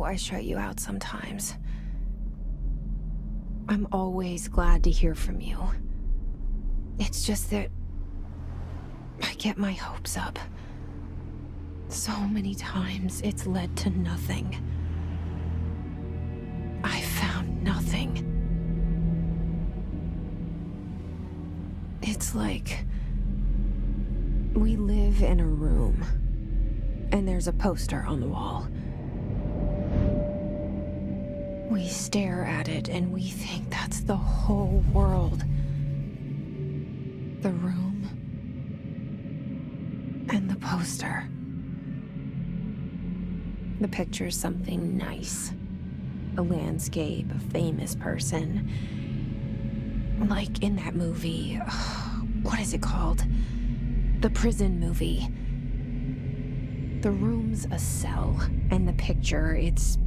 I shut you out sometimes. I'm always glad to hear from you. It's just that I get my hopes up. So many times it's led to nothing. I found nothing. It's like we live in a room, and there's a poster on the wall. We stare at it and we think that's the whole world. The room and the poster. The picture's something nice. A landscape, a famous person. Like in that movie, what is it called? The prison movie. The room's a cell, and the picture, it's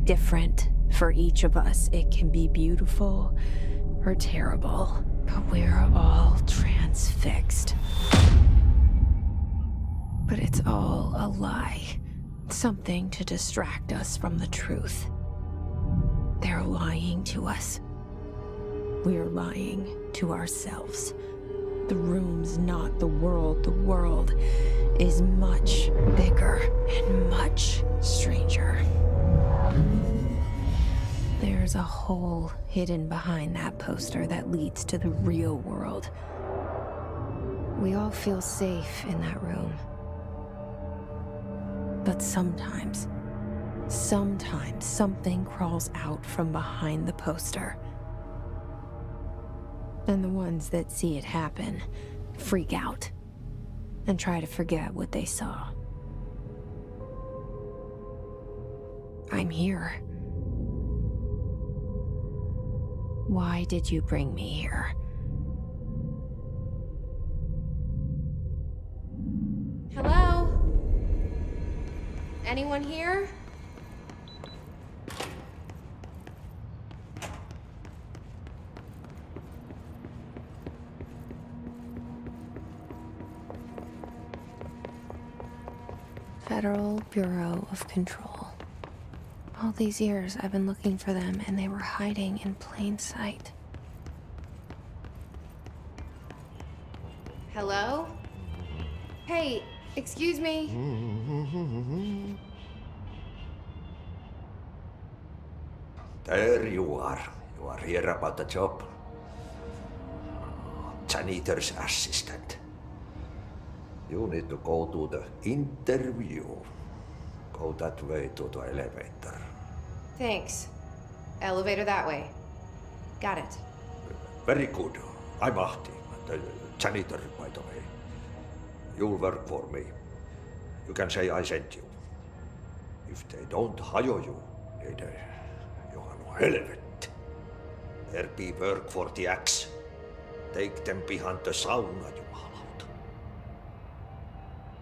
different for each of us. It can be beautiful or terrible, but we're all transfixed. But it's all a lie. Something to distract us from the truth. They're lying to us. We're lying to ourselves. The room's not the world. The world is much bigger and much stranger. There's a hole hidden behind that poster that leads to the real world. We all feel safe in that room. But sometimes something crawls out from behind the poster. And the ones that see it happen freak out and try to forget what they saw. I'm here. Why did you bring me here? Hello? Anyone here? Federal Bureau of Control. All these years I've been looking for them, and they were hiding in plain sight. Hello? Hey, excuse me. There you are. You are here about the job. Janitor's assistant. You need to go to the interview. Go that way to the elevator. Thanks. Elevator that way. Got it. Very good. I'm Ahti, the janitor, by the way. You'll work for me. You can say I sent you. If they don't hire you, then you are no helvet. There be work for the axe. Take them behind the sauna, you hallout.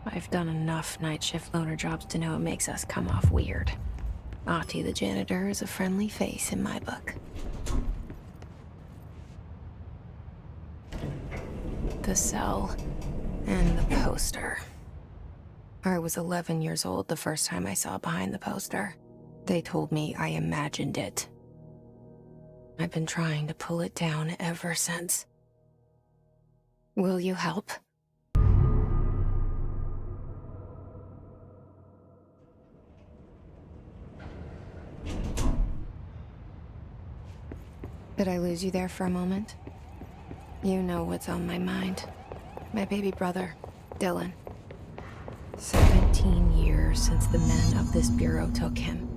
I've done enough night shift loner jobs to know it makes us come off weird. Ahti the janitor is a friendly face in my book. The cell and the poster. I was 11 years old the first time I saw behind the poster. They told me I imagined it. I've been trying to pull it down ever since. Will you help? Did I lose you there for a moment? You know what's on my mind. My baby brother, Dylan. 17 years since the men of this bureau took him.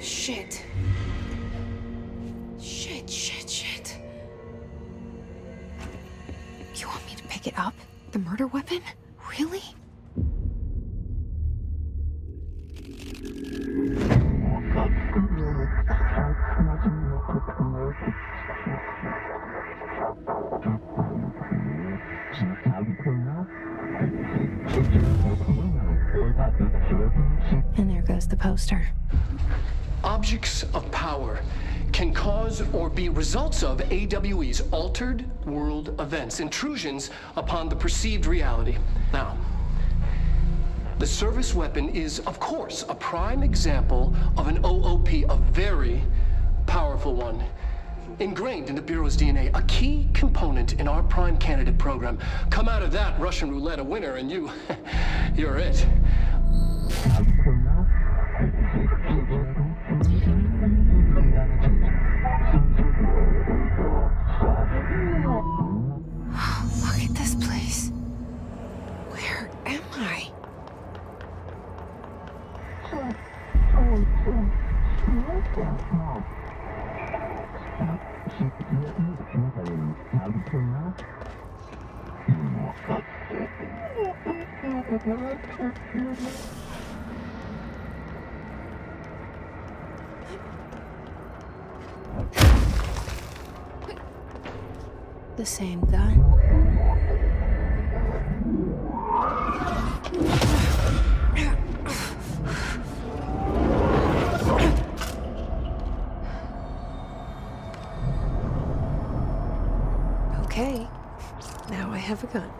Shit. Shit. You want me to pick it up? The murder weapon? Really? And there goes the poster. Objects of power can cause or be results of AWE's altered world events, intrusions upon the perceived reality. Now, The service weapon is, of course, a prime example of an OOP, a very powerful one. Ingrained in the Bureau's DNA, a key component in our prime candidate program. Come out of that Russian roulette a winner and you're it. Look at this place. Where am I? The same gun. Okay, now I have a gun.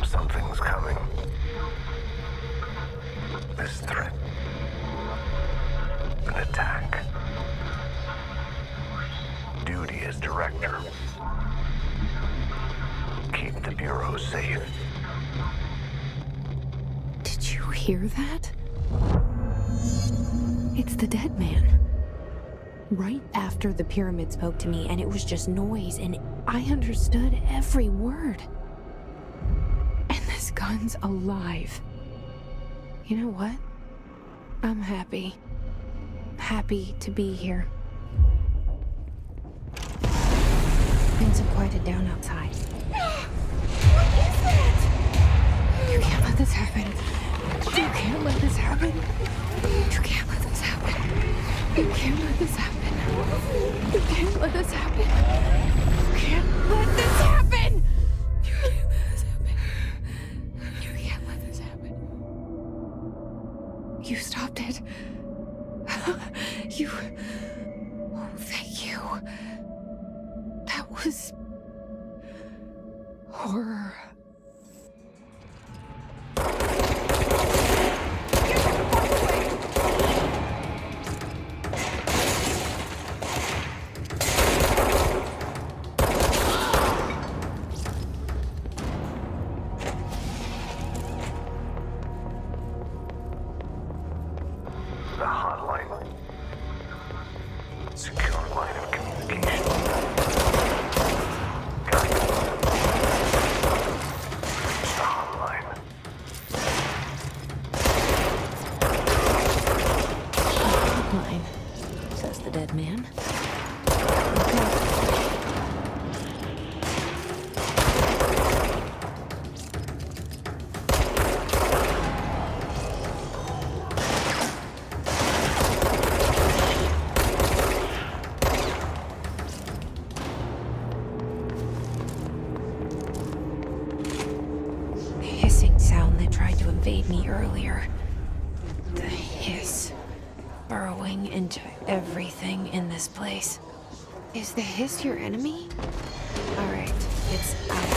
Something's coming. This threat. An attack. Duty as director. Keep the Bureau safe. Did you hear that? It's the dead man. Right after the pyramid spoke to me, and it was just noise, and I understood every word. And this gun's alive. You know what? I'm happy. Happy to be here. Things have quieted down outside. What is that? You can't let this happen. You can't let this happen. You can't let this happen. You can't let this happen. You can't let this happen. You can't let this happen. You can't let this happen. You can't let this happen. You stopped it. You... Oh, thank you. That was... horror. The hotline. Secure line of communication. Got it. Reach the hotline. Hotline, says the dead man. Okay. Hissing sound that tried to invade me earlier. The hiss. Burrowing into everything in this place. Is the hiss your enemy? Alright, it's out.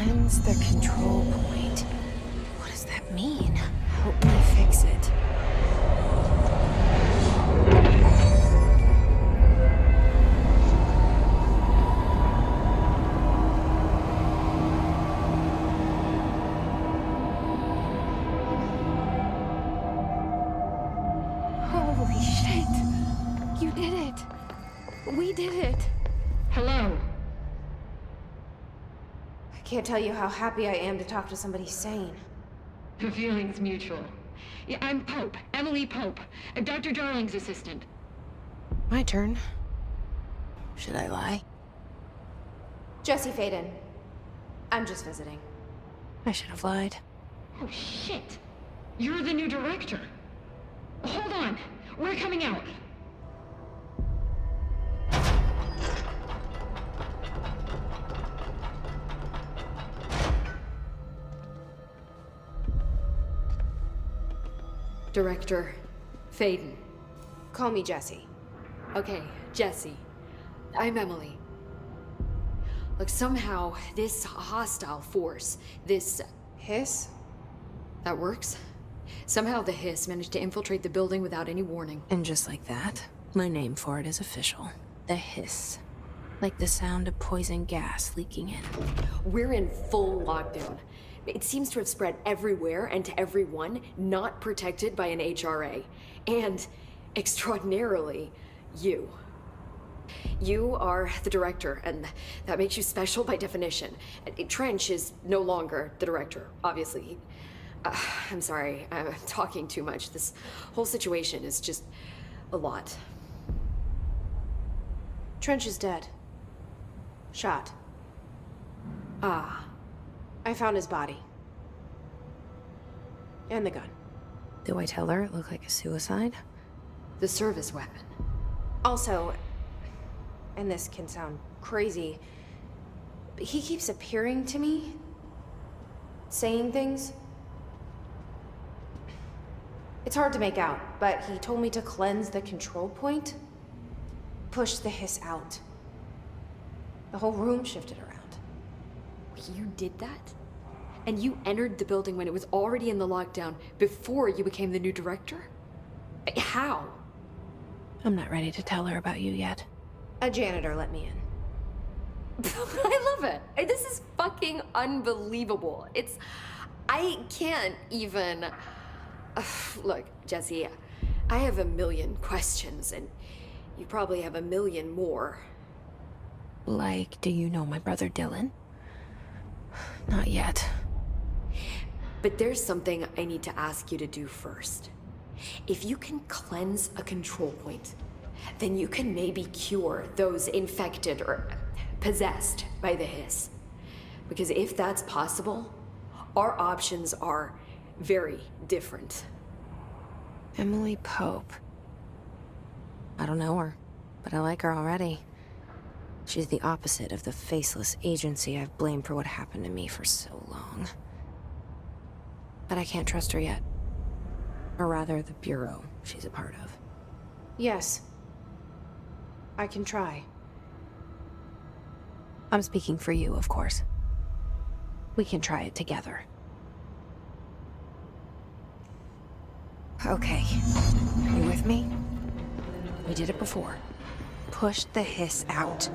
Cleanse the control point. What does that mean? Help me fix it. Holy shit! You did it! We did it! Hello. I can't tell you how happy I am to talk to somebody sane. The feeling's mutual. Yeah, I'm Pope, Emily Pope, Dr. Darling's assistant. My turn. Should I lie? Jesse Faden. I'm just visiting. I should have lied. Oh, shit. You're the new director. Hold on. We're coming out. Director Faden. Call me Jesse. Okay, Jesse. I'm Emily. Look, somehow this hostile force, this... Hiss? that works? Somehow the hiss managed to infiltrate the building without any warning. And just like that, my name for it is official. The hiss. Like the sound of poison gas leaking in. We're in full lockdown. It seems to have spread everywhere and to everyone not protected by an HRA. And, extraordinarily, you. You are the director, and that makes you special by definition. Trench is no longer the director, obviously. I'm sorry, I'm talking too much. This whole situation is just a lot. Trench is dead. Shot. Ah. I found his body. And the gun. Do I tell her it looked like a suicide? The service weapon. Also, and this can sound crazy, but he keeps appearing to me, saying things. It's hard to make out, but he told me to cleanse the control point, push the hiss out. The whole room shifted around. You did that? And you entered the building when it was already in the lockdown before you became the new director? How? I'm not ready to tell her about you yet. A janitor let me in. I love it. This is fucking unbelievable. I can't even... Look, Jesse, I have a million questions, and you probably have a million more. Like, do you know my brother Dylan? Not yet. But there's something I need to ask you to do first. If you can cleanse a control point, then you can maybe cure those infected or possessed by the hiss. Because if that's possible, our options are very different. Emily Pope. I don't know her, but I like her already. She's the opposite of the faceless agency I've blamed for what happened to me for so long. But I can't trust her yet. Or rather, the bureau she's a part of. Yes. I can try. I'm speaking for you, of course. We can try it together. Okay. You with me? We did it before. Push the hiss out.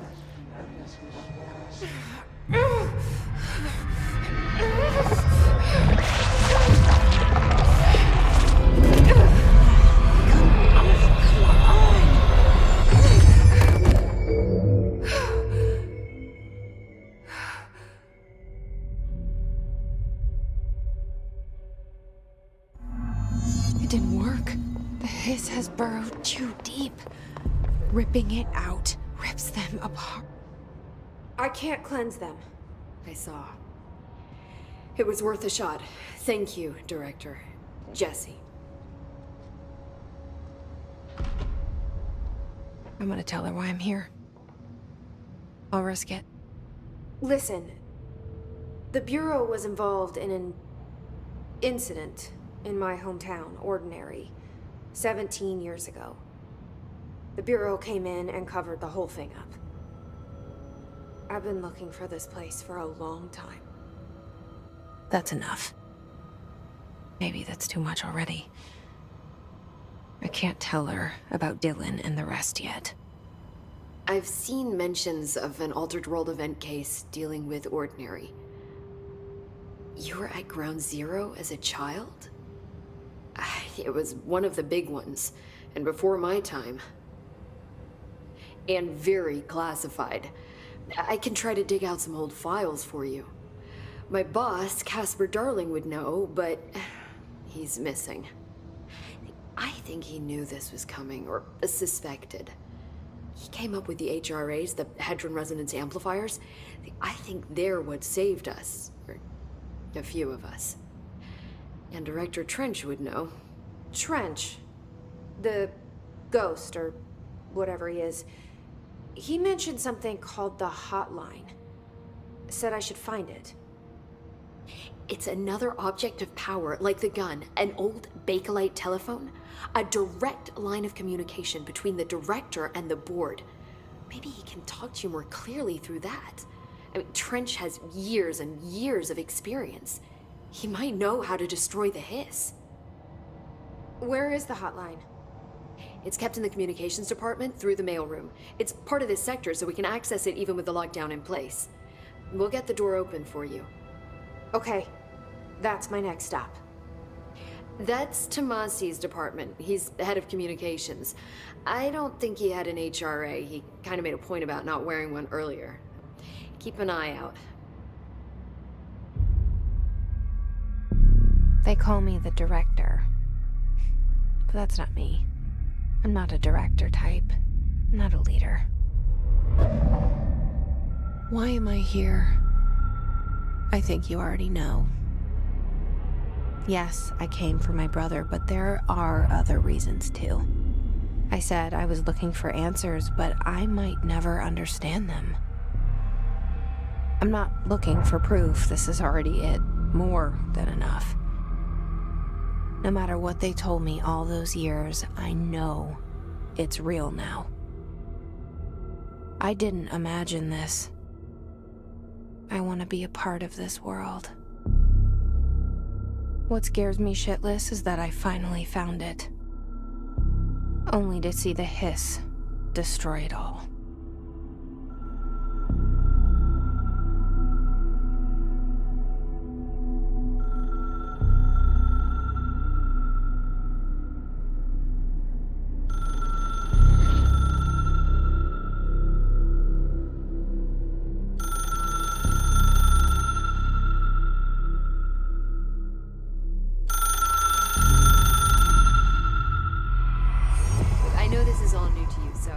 It didn't work. The hiss has burrowed too deep. Ripping it out rips them apart. I can't cleanse them. I saw. It was worth a shot. Thank you, Director. Jesse. I'm gonna tell her why I'm here. I'll risk it. Listen. The Bureau was involved in an incident in my hometown, Ordinary, 17 years ago. The Bureau came in and covered the whole thing up. I've been looking for this place for a long time. That's enough. Maybe that's too much already. I can't tell her about Dylan and the rest yet. I've seen mentions of an Altered World event case dealing with Ordinary. You were at Ground Zero as a child? It was one of the big ones, and before my time. And very classified. I can try to dig out some old files for you. My boss, Casper Darling, would know, but he's missing. I think he knew this was coming, or suspected. He came up with the HRAs, the Hadron Resonance Amplifiers. I think they're what saved us, or a few of us. And Director Trench would know. Trench. The ghost, or whatever he is. He mentioned something called the hotline. Said I should find it. It's another object of power, like the gun, an old Bakelite telephone. A direct line of communication between the director and the board. Maybe he can talk to you more clearly through that. I mean, Trench has years and years of experience. He might know how to destroy the hiss. Where is the hotline? It's kept in the communications department through the mailroom. It's part of this sector, so we can access it even with the lockdown in place. We'll get the door open for you. Okay, that's my next stop. That's Tomasi's department. He's the head of communications. I don't think he had an HRA. He kind of made a point about not wearing one earlier. Keep an eye out. They call me the director. But that's not me. I'm not a director type. I'm not a leader. Why am I here? I think you already know. Yes, I came for my brother, but there are other reasons too. I said I was looking for answers, but I might never understand them. I'm not looking for proof. This is already it. More than enough. No matter what they told me all those years, I know it's real now. I didn't imagine this. I want to be a part of this world. What scares me shitless is that I finally found it. Only to see the hiss destroy it all. I know this is all new to you, so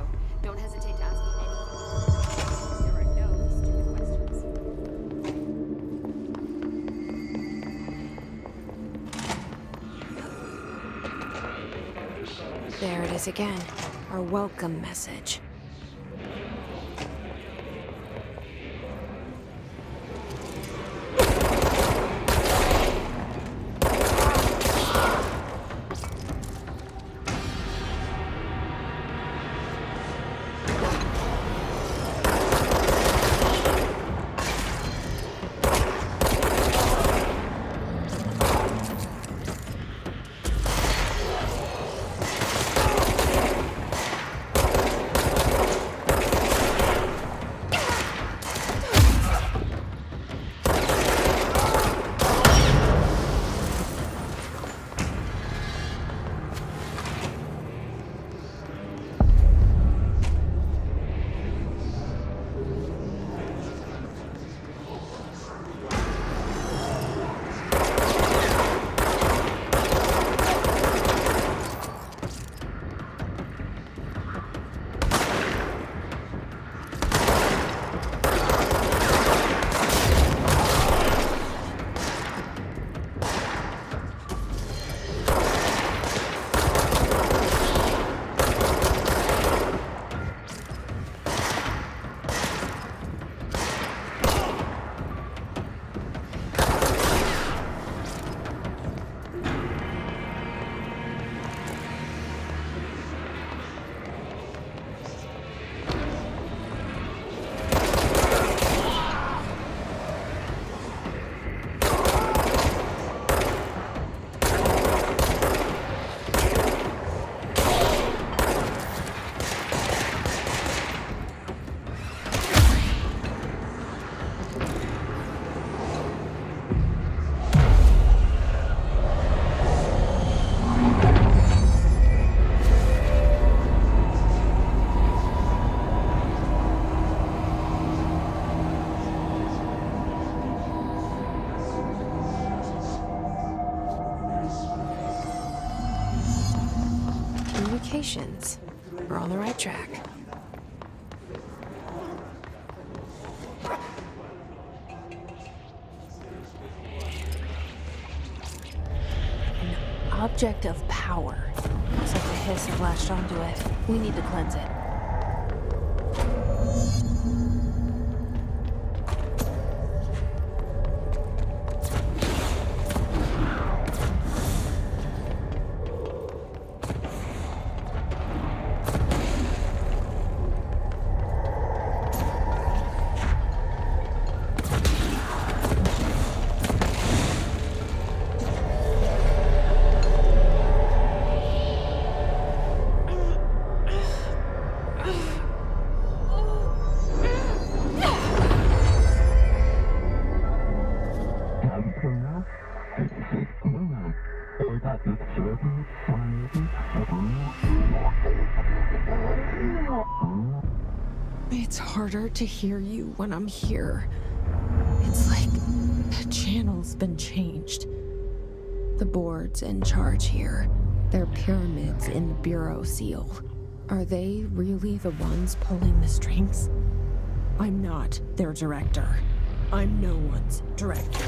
don't hesitate to ask me anything. There are no stupid questions. There it is again, our welcome message. communications. We're on the right track. An object of power. Looks like the hiss have latched onto it. We need to cleanse it. It's harder to hear you when I'm here. It's like the channel's been changed. The board's in charge here. They're pyramids in the Bureau seal. Are they really the ones pulling the strings? I'm not their director. I'm no one's director.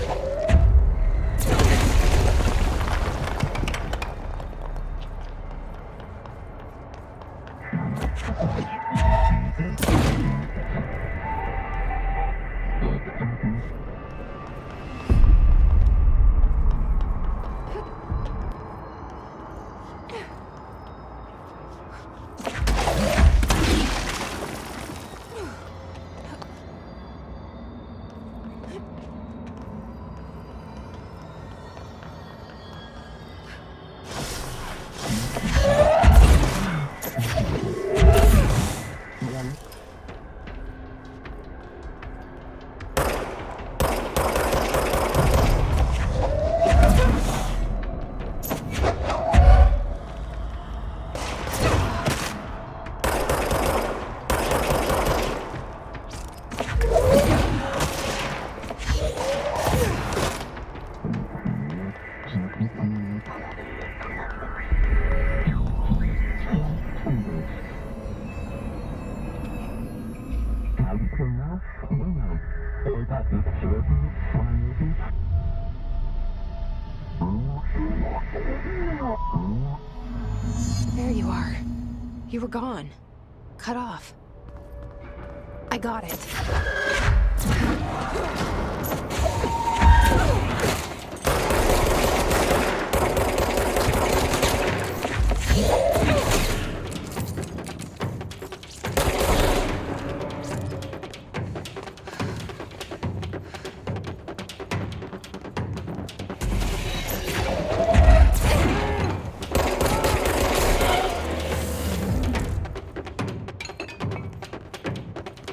There you are. You were gone. Cut off. I got it.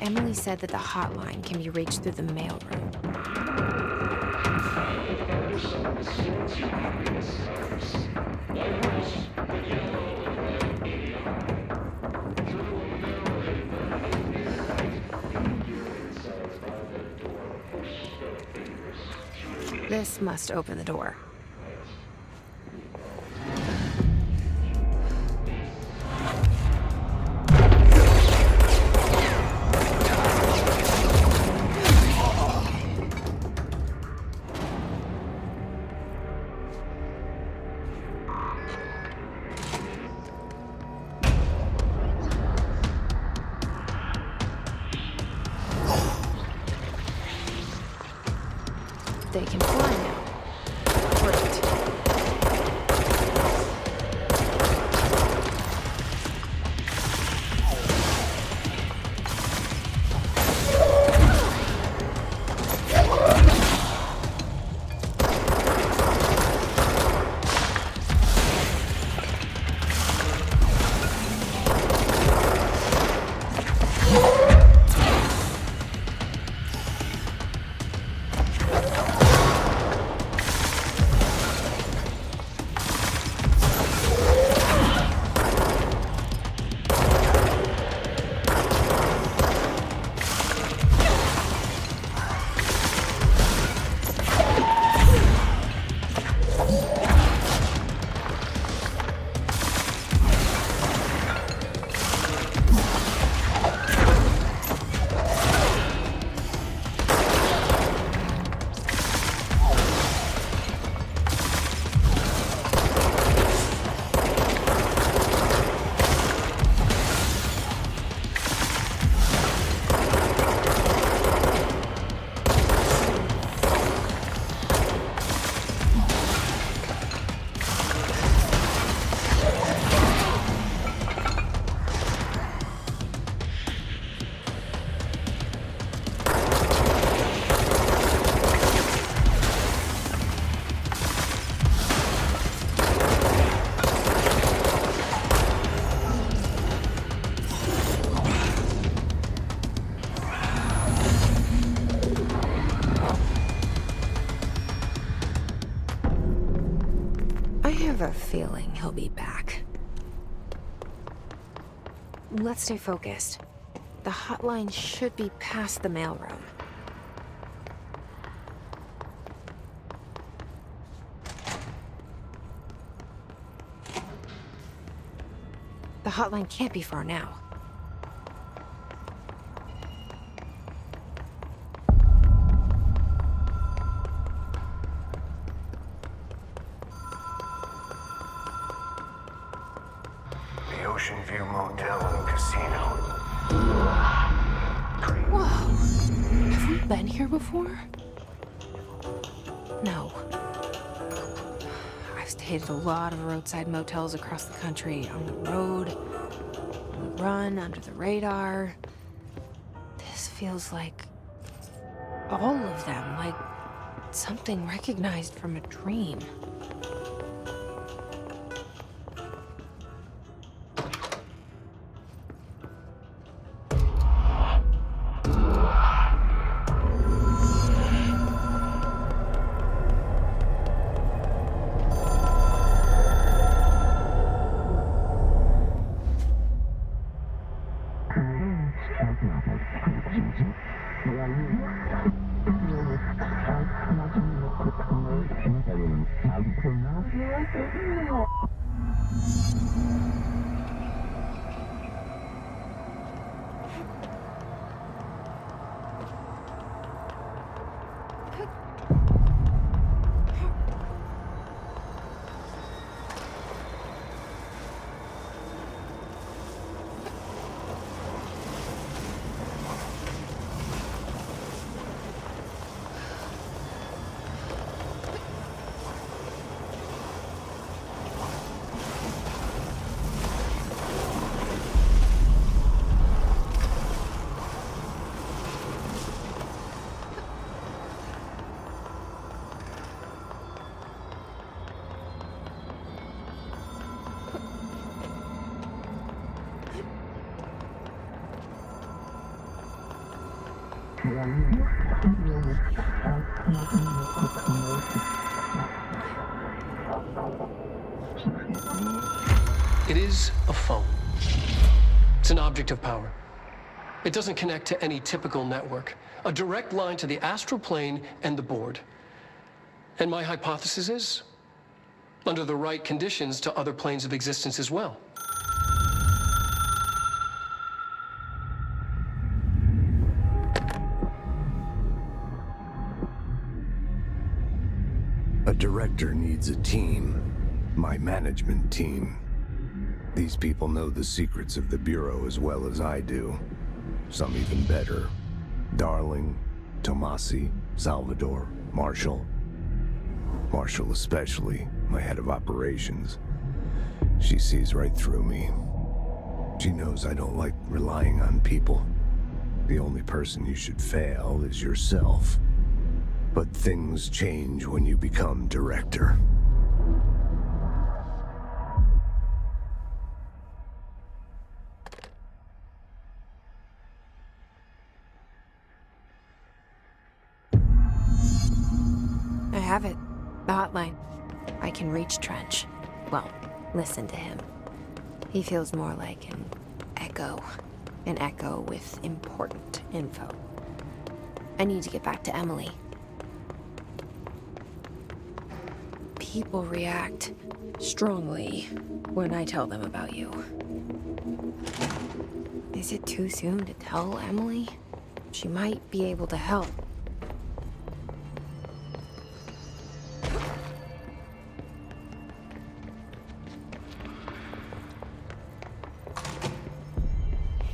Emily said that the hotline can be reached through the mailroom. This must open the door. They can fly now. Great. feeling he'll be back. Let's stay focused. The hotline should be past the mailroom. The hotline can't be far now. The Ocean View Motel and Casino. Whoa! Have we been here before? No. I've stayed at a lot of roadside motels across the country, on the road, on the run, under the radar. This feels like all of them, like something recognized from a dream. It is a phone. It's an object of power. It doesn't connect to any typical network. A direct line to the astral plane and the board. And my hypothesis is, under the right conditions, to other planes of existence as well. A director needs a team. My management team. These people know the secrets of the Bureau as well as I do. Some even better. Darling, Tomasi, Salvador, Marshall. Marshall especially, my head of operations. She sees right through me. She knows I don't like relying on people. The only person you should fail is yourself. But things change when you become director. I have it. The hotline. I can reach Trench. Well, listen to him. He feels more like an echo. An echo with important info. I need to get back to Emily. People react strongly when I tell them about you. Is it too soon to tell Emily? She might be able to help.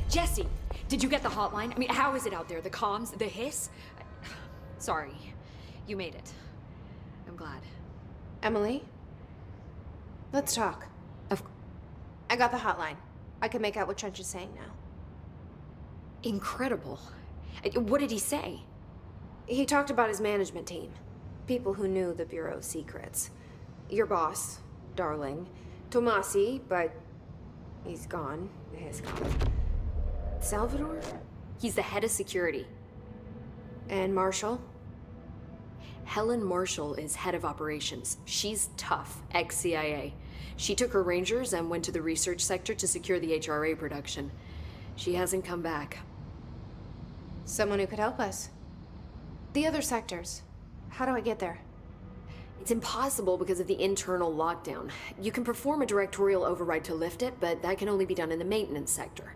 Jesse, did you get the hotline? I mean, how is it out there? The comms? The hiss? Sorry. You made it. I'm glad. Emily? Let's talk. I got the hotline. I can make out what Trench is saying now. Incredible. What did he say? He talked about his management team. People who knew the Bureau's secrets. Your boss, Darling. Tomasi, but he's gone. He's gone. Salvador? He's the head of security. And Marshall? Helen Marshall is head of operations. She's tough, ex-CIA. She took her rangers and went to the research sector to secure the HRA production. She hasn't come back. Someone who could help us. The other sectors. How do I get there? It's impossible because of the internal lockdown. You can perform a directorial override to lift it, but that can only be done in the maintenance sector.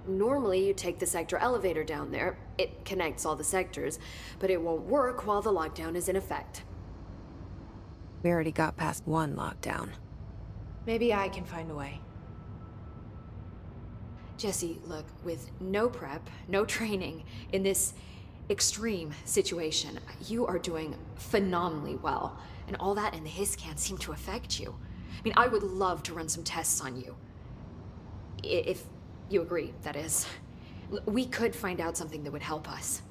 Normally, you take the sector elevator down there. It connects all the sectors, but it won't work while the lockdown is in effect. We already got past one lockdown. Maybe I can find a way. Jesse, look, with no prep, no training, in this extreme situation, you are doing phenomenally well. And all that and the hiss can't seem to affect you. I mean, I would love to run some tests on you. If you agree, that is. We could find out something that would help us.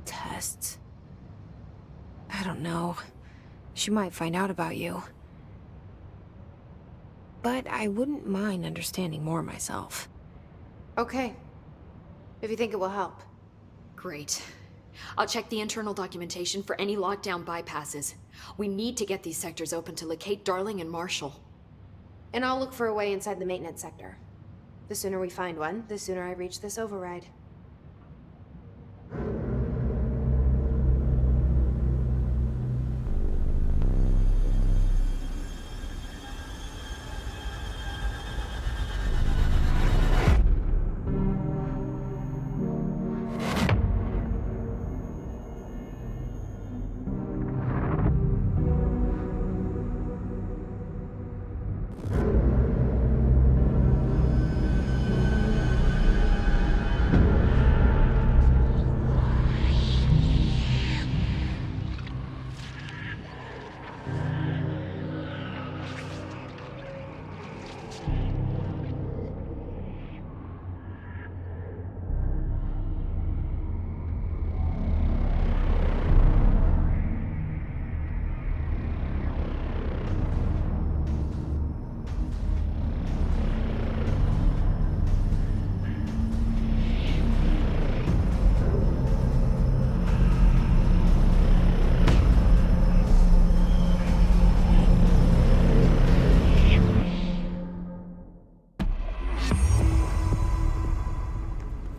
Tests? I don't know. She might find out about you. But I wouldn't mind understanding more myself. Okay. If you think it will help. Great. I'll check the internal documentation for any lockdown bypasses. We need to get these sectors open to locate Darling and Marshall. And I'll look for a way inside the maintenance sector. The sooner we find one, the sooner I reach this override.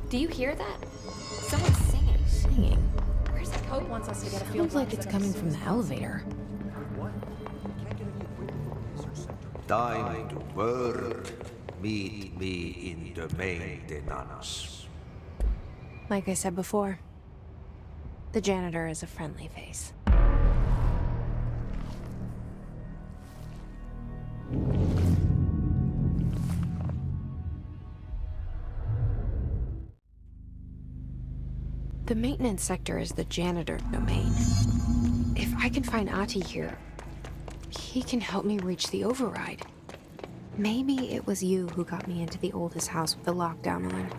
Do you hear that? Someone's singing. Singing? Where's that coming? Hope wants us to get a field Sounds like it's coming from the elevator. Time to work. Meet me in the maintenance. Like I said before, the janitor is a friendly face. The maintenance sector is the janitor domain. If I can find Ahti here, he can help me reach the override. Maybe it was you who got me into the oldest house with the lockdown on.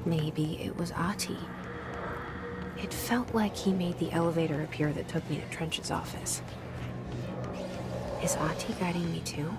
Maybe it was Ahti. It felt like he made the elevator appear that took me to Trench's office. Is Ahti guiding me too?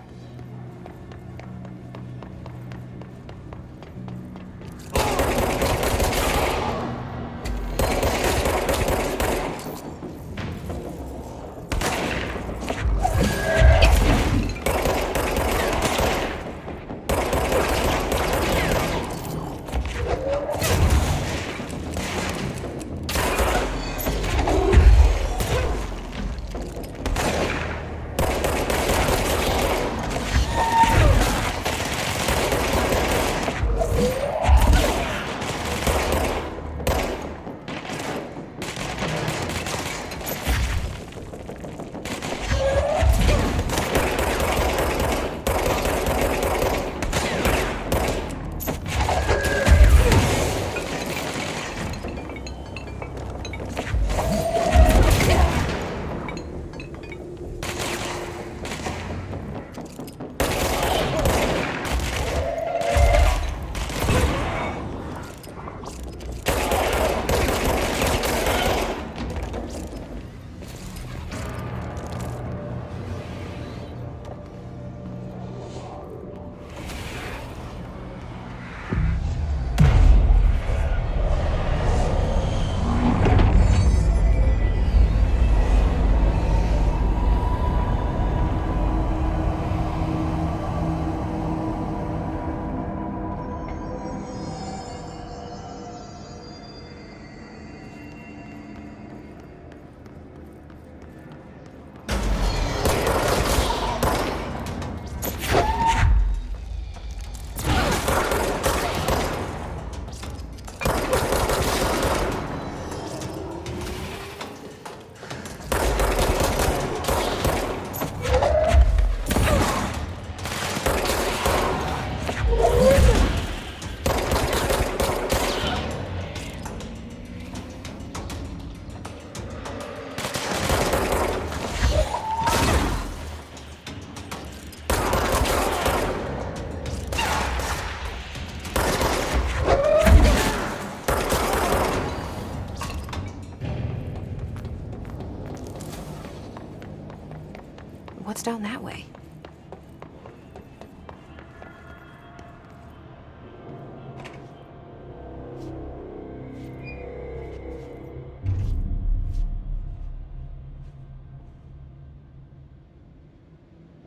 What's down that way?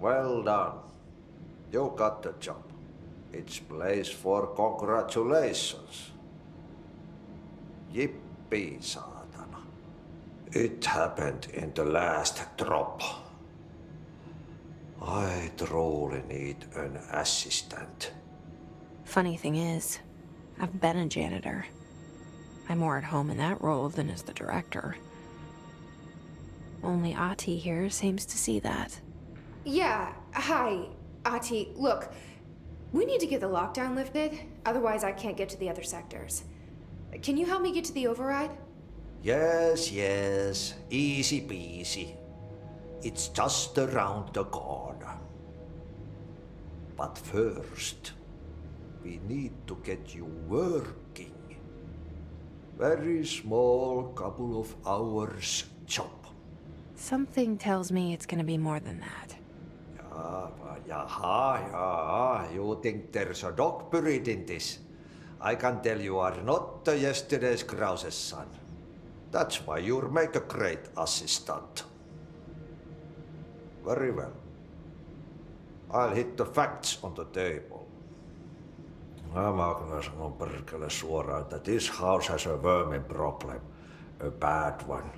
Well done. You got the job. It's place for congratulations. Yippee, saatana. It happened in the last drop. I truly need an assistant. Funny thing is, I've been a janitor. I'm more at home in that role than as the director. Only Ati here seems to see that. Yeah, hi, Ati. Look, we need to get the lockdown lifted, otherwise I can't get to the other sectors. Can you help me get to the override? Yes, easy peasy. It's just around the corner. But first, we need to get you working. Very small, couple of hours job. Something tells me it's gonna be more than that. Yeah, you think there's a dog buried in this? I can tell you are not yesterday's Krause's son. That's why you'll make a great assistant. Very well. I'll hit the facts on the table. Mä kyllä sanon perkele suoraan, että this house has a vermin problem. A bad one.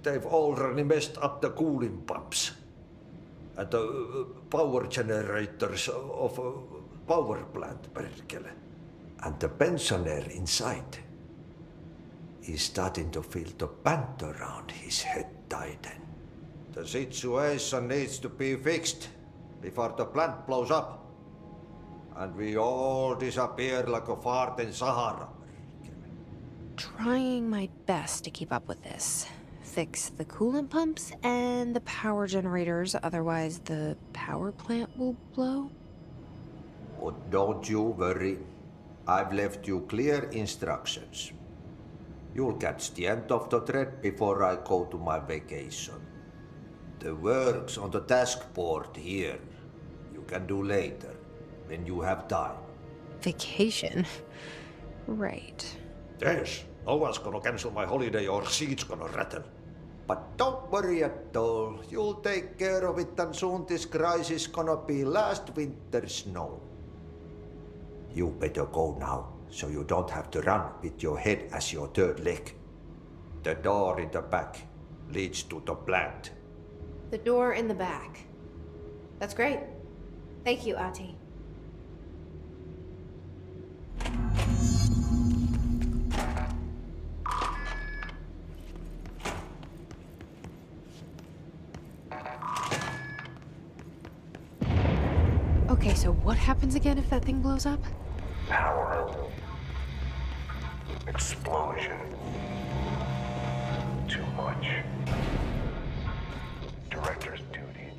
They've already messed up the cooling pumps. And the power generators of a power plant, perkele. And the pensioner inside is starting to feel the band around his head tighten. The situation needs to be fixed before the plant blows up. And we all disappear like a fart in Sahara. Trying my best to keep up with this. Fix the coolant pumps and the power generators, otherwise the power plant will blow. But don't you worry. I've left you clear instructions. You'll catch the end of the thread before I go to my vacation. The work's on the task board here. You can do later, when you have time. Vacation? Right. Yes, no one's gonna cancel my holiday or seat's gonna rattle. But don't worry at all. You'll take care of it and soon this crisis gonna be last winter's snow. You better go now, so you don't have to run with your head as your third leg. The door in the back leads to the plant. The door in the back. That's great. Thank you, Ati. Okay, so what happens again if that thing blows up? Power. Explosion. Too much. Director's duty.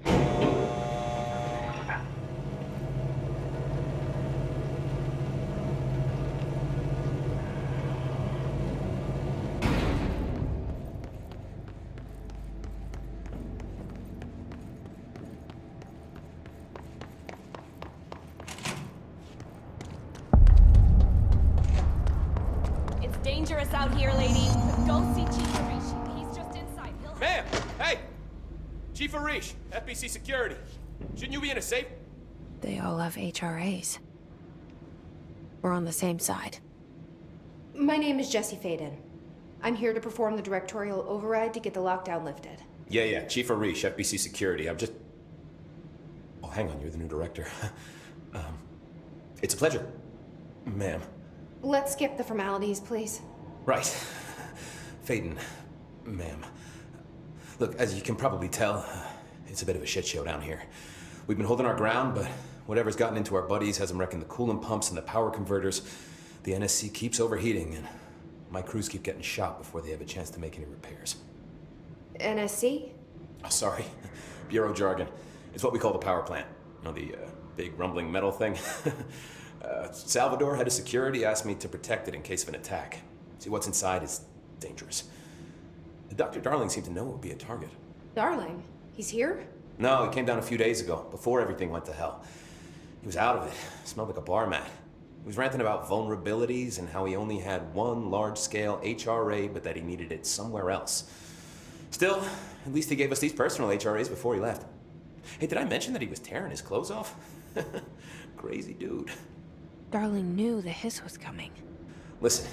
It's dangerous out here, lady. Go see Chief Arish. He's just inside. Ma'am! Hey! Chief Arish, FBC Security. Shouldn't you be in a safe? They all have HRAs. We're on the same side. My name is Jesse Faden. I'm here to perform the directorial override to get the lockdown lifted. Yeah, Chief Arish, FBC Security. I'm just... Oh, hang on, you're the new director. It's a pleasure, ma'am. Let's skip the formalities, please. Right. Faden, ma'am. Look, as you can probably tell, it's a bit of a shit show down here. We've been holding our ground, but whatever's gotten into our buddies has them wrecking the coolant pumps and the power converters. The NSC keeps overheating, and my crews keep getting shot before they have a chance to make any repairs. NSC? Oh, sorry. Bureau jargon. It's what we call the power plant. You know, the big rumbling metal thing? Salvador, head of security, asked me to protect it in case of an attack. See, what's inside is dangerous. Dr. Darling seemed to know it would be a target. Darling? He's here? No, he came down a few days ago, before everything went to hell. He was out of it. Smelled like a bar mat. He was ranting about vulnerabilities and how he only had one large-scale HRA, but that he needed it somewhere else. Still, at least he gave us these personal HRAs before he left. Hey, did I mention that he was tearing his clothes off? Crazy dude. Darling knew the hiss was coming. Listen,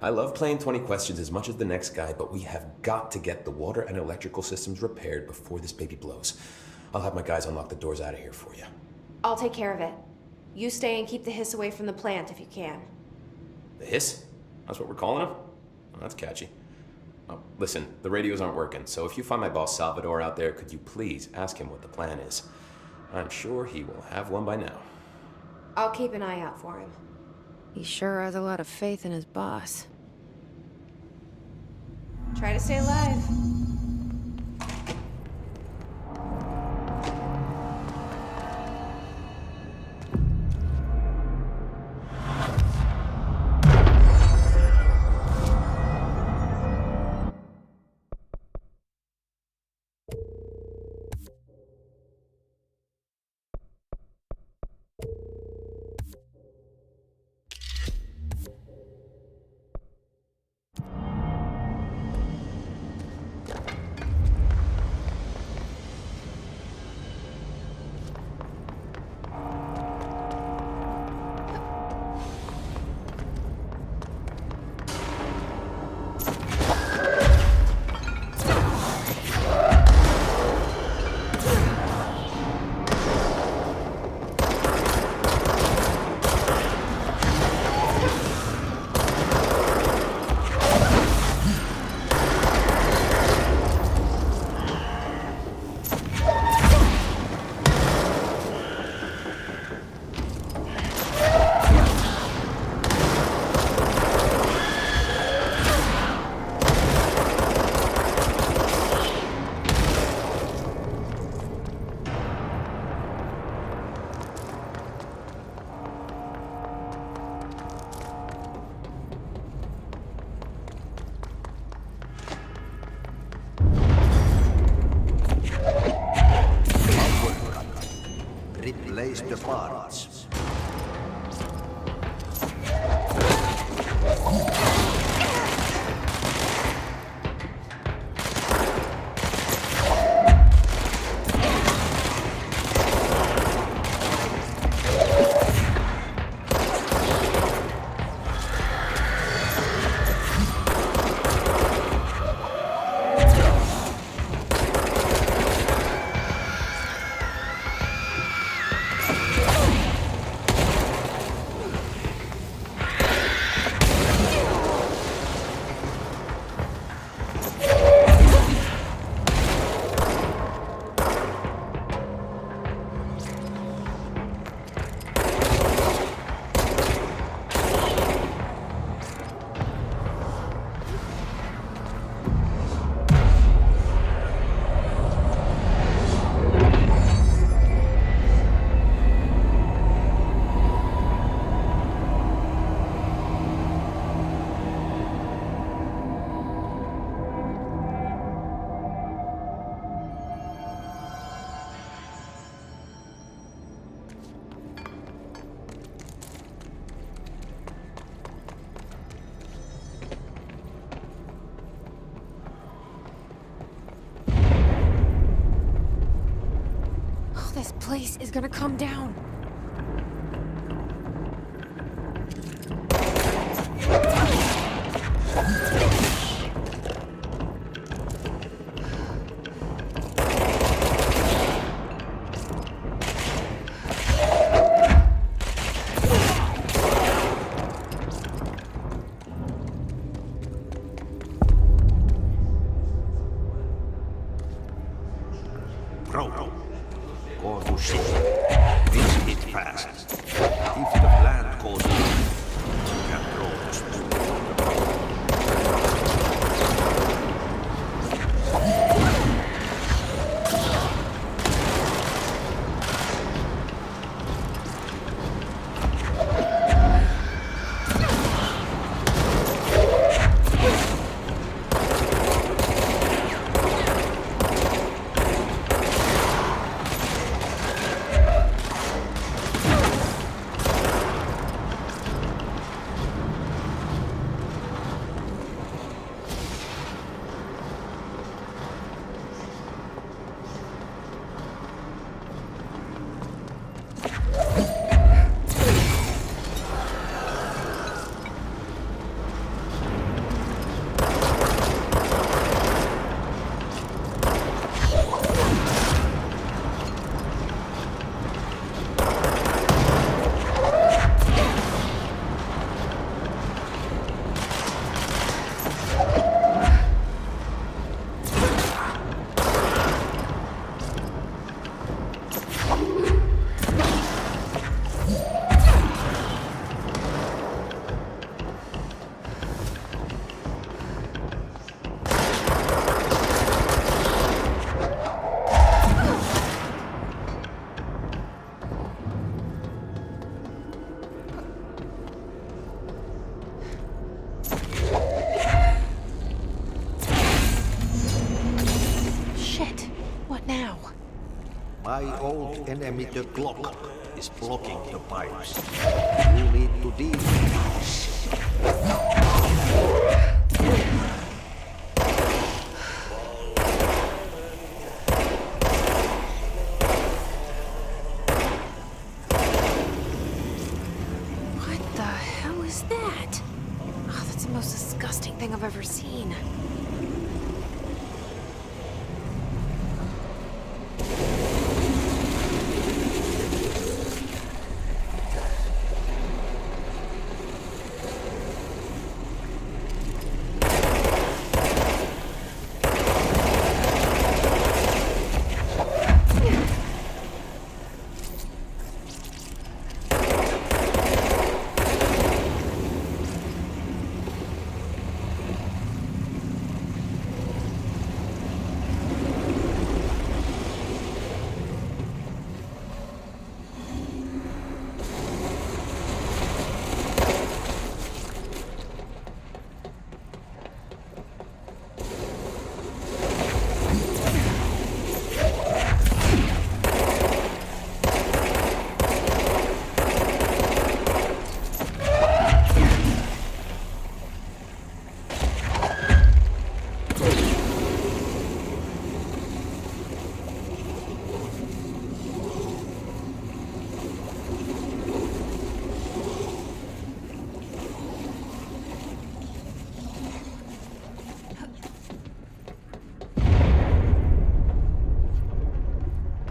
I love playing 20 questions as much as the next guy, but we have got to get the water and electrical systems repaired before this baby blows. I'll have my guys unlock the doors out of here for you. I'll take care of it. You stay and keep the hiss away from the plant if you can. The hiss? That's what we're calling him? Oh, that's catchy. Oh, listen, the radios aren't working, so if you find my boss Salvador out there, could you please ask him what the plan is? I'm sure he will have one by now. I'll keep an eye out for him. He sure has a lot of faith in his boss. Try to stay alive. Replace the parts. This place is gonna come down. Go to sea. Visit it fast. If the plant goes down, you can throw the smoke. My old enemy, the clock, is blocking the pipes. You need to deal with What the hell is that? Oh, that's the most disgusting thing I've ever seen.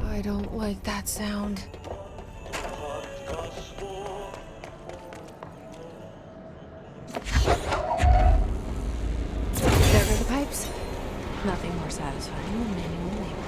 I don't like that sound. There go the pipes. Nothing more satisfying than manual labor.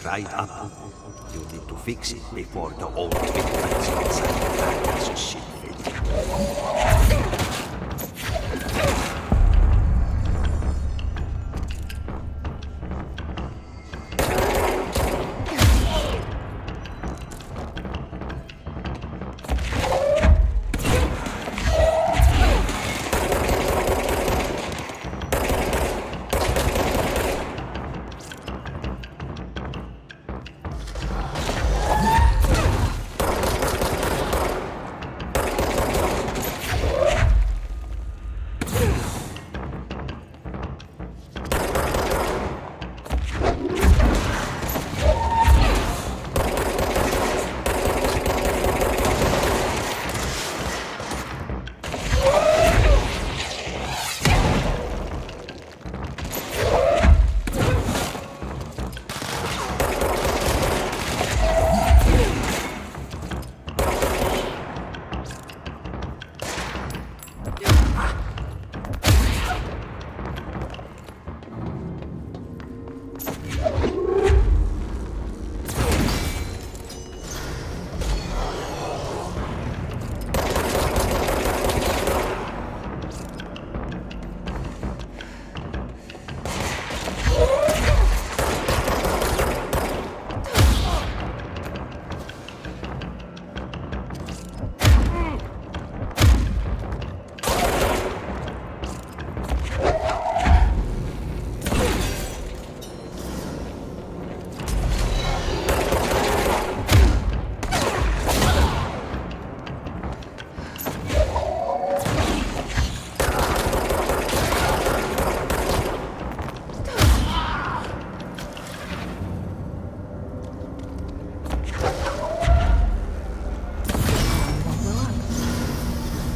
dried up. You need to fix it before the old victims inside the carcass shit fit.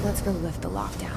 Let's go lift the lockdown.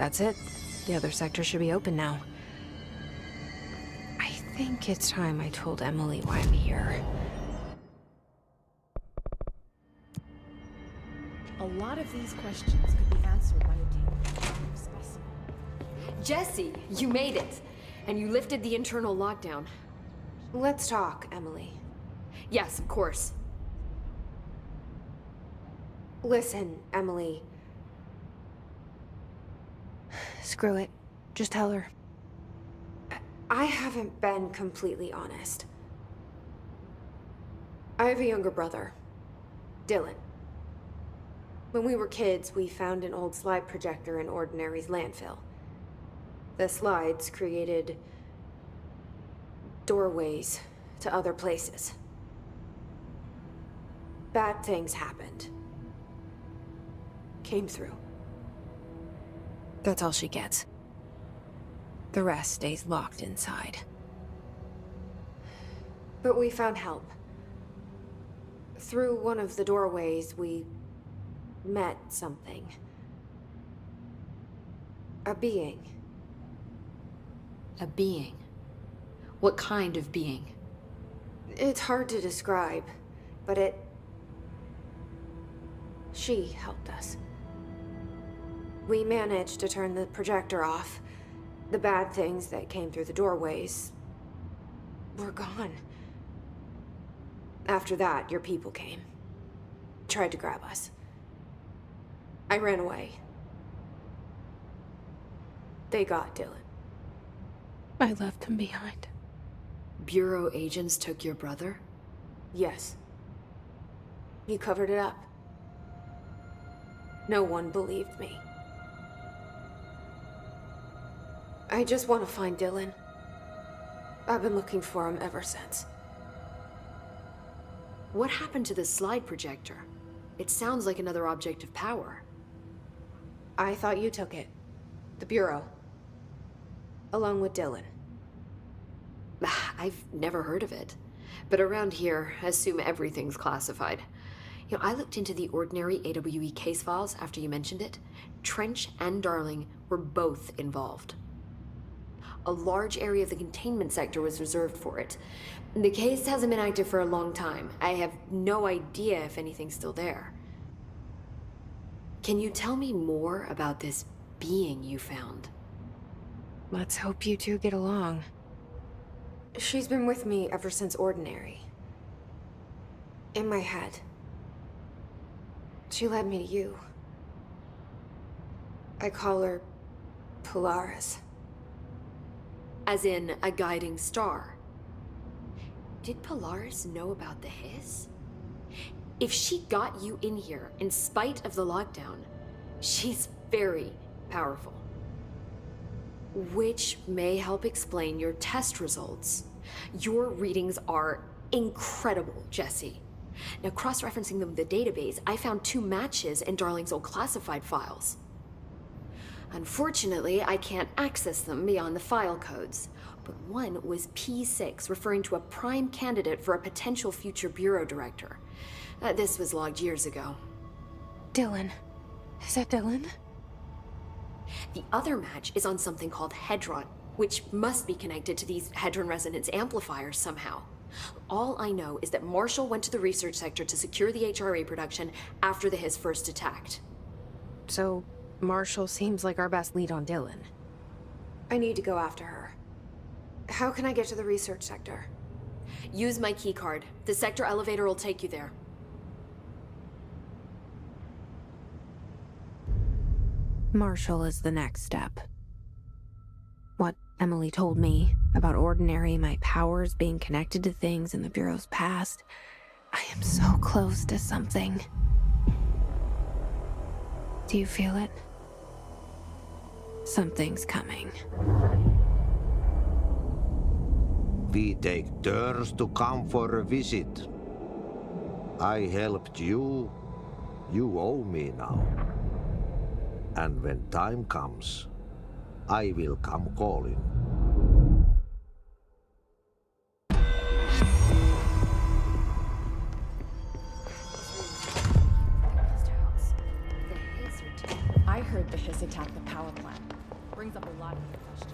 That's it. The other sector should be open now. I think it's time I told Emily why I'm here. A lot of these questions could be answered by obtaining a specimen. Jesse, you made it! And you lifted the internal lockdown. Let's talk, Emily. Yes, of course. Listen, Emily. Screw it. Just tell her. I haven't been completely honest. I have a younger brother, Dylan. When we were kids, we found an old slide projector in Ordinary's landfill. The slides created doorways to other places. Bad things happened. Came through. That's all she gets. The rest stays locked inside. But we found help. Through one of the doorways, we met something. A being. A being? What kind of being? It's hard to describe, but it She helped us. We managed to turn the projector off. The bad things that came through the doorways were gone. After that, your people came. Tried to grab us. I ran away. They got Dylan. I left him behind. Bureau agents took your brother? Yes. You covered it up. No one believed me. I just want to find Dylan. I've been looking for him ever since. What happened to the slide projector? It sounds like another object of power. I thought you took it. The Bureau. Along with Dylan. I've never heard of it. But around here, I assume everything's classified. You know, I looked into the ordinary AWE case files after you mentioned it. Trench and Darling were both involved. A large area of the containment sector was reserved for it. The case hasn't been active for a long time. I have no idea if anything's still there. Can you tell me more about this being you found? Let's hope you two get along. She's been with me ever since Ordinary. In my head. She led me to you. I call her Polaris. As in a guiding star. Did Polaris know about the hiss? If she got you in here in spite of the lockdown, she's very powerful. Which may help explain your test results. Your readings are incredible, Jesse. Now, cross-referencing them with the database, I found 2 matches in Darling's old classified files. Unfortunately, I can't access them beyond the file codes, but one was P6, referring to a prime candidate for a potential future bureau director. This was logged years ago. Dylan. Is that Dylan? The other match is on something called Hedron, which must be connected to these Hedron resonance amplifiers somehow. All I know is that Marshall went to the research sector to secure the HRA production after the hiss first attacked. So, Marshall seems like our best lead on Dylan. I need to go after her. How can I get to the research sector? Use my keycard. The sector elevator will take you there. Marshall is the next step. What Emily told me about Ordinary, my powers being connected to things in the Bureau's past. I am so close to something. Do you feel it? Something's coming. We take turns to come for a visit. I helped you. You owe me now. And when time comes, I will come calling. I heard the hiss attacked the power plant. Brings up a lot of questions.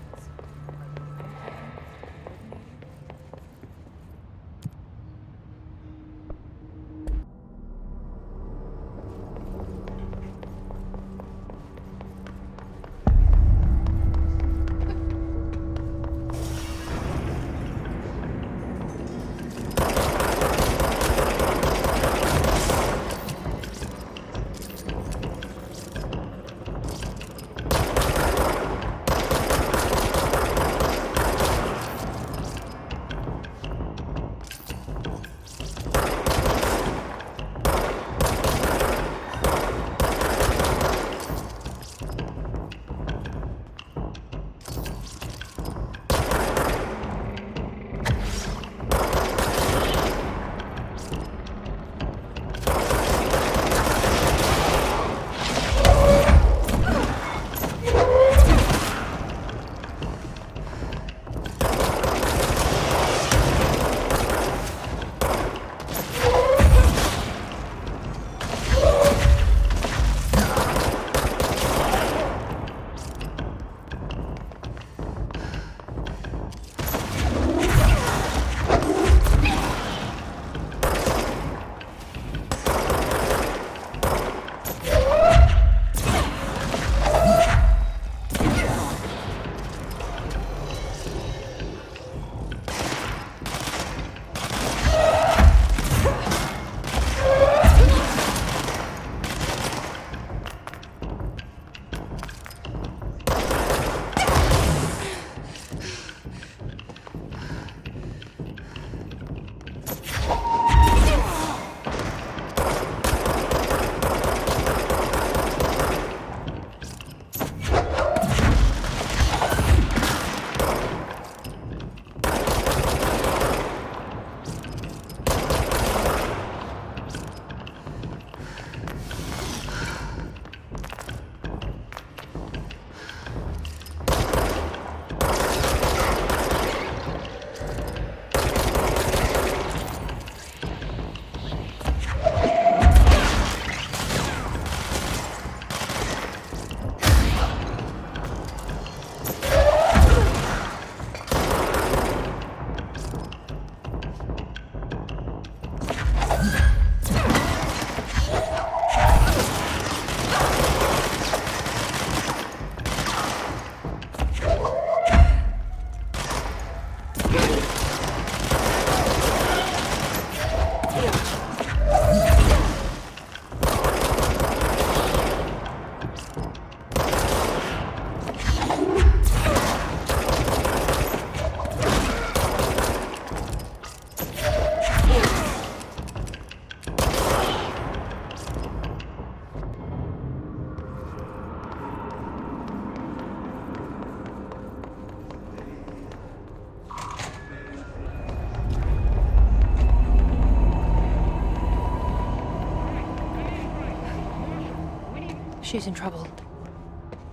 She's in trouble.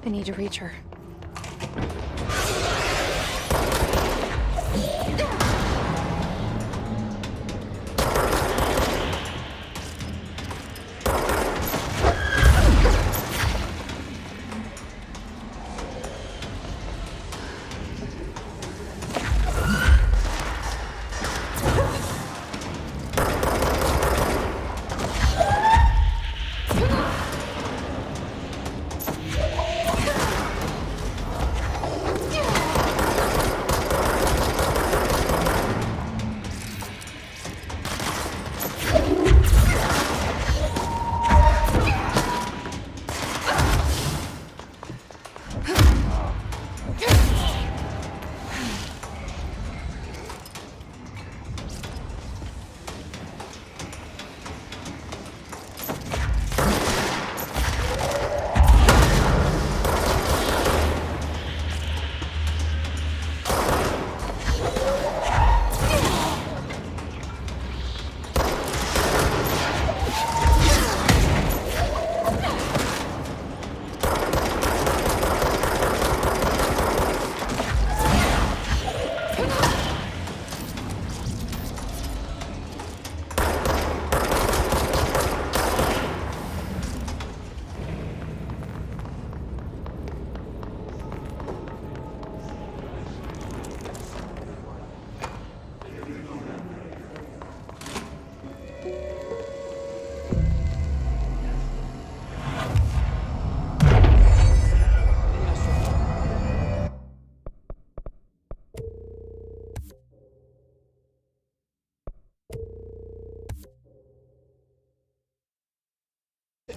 I need to reach her.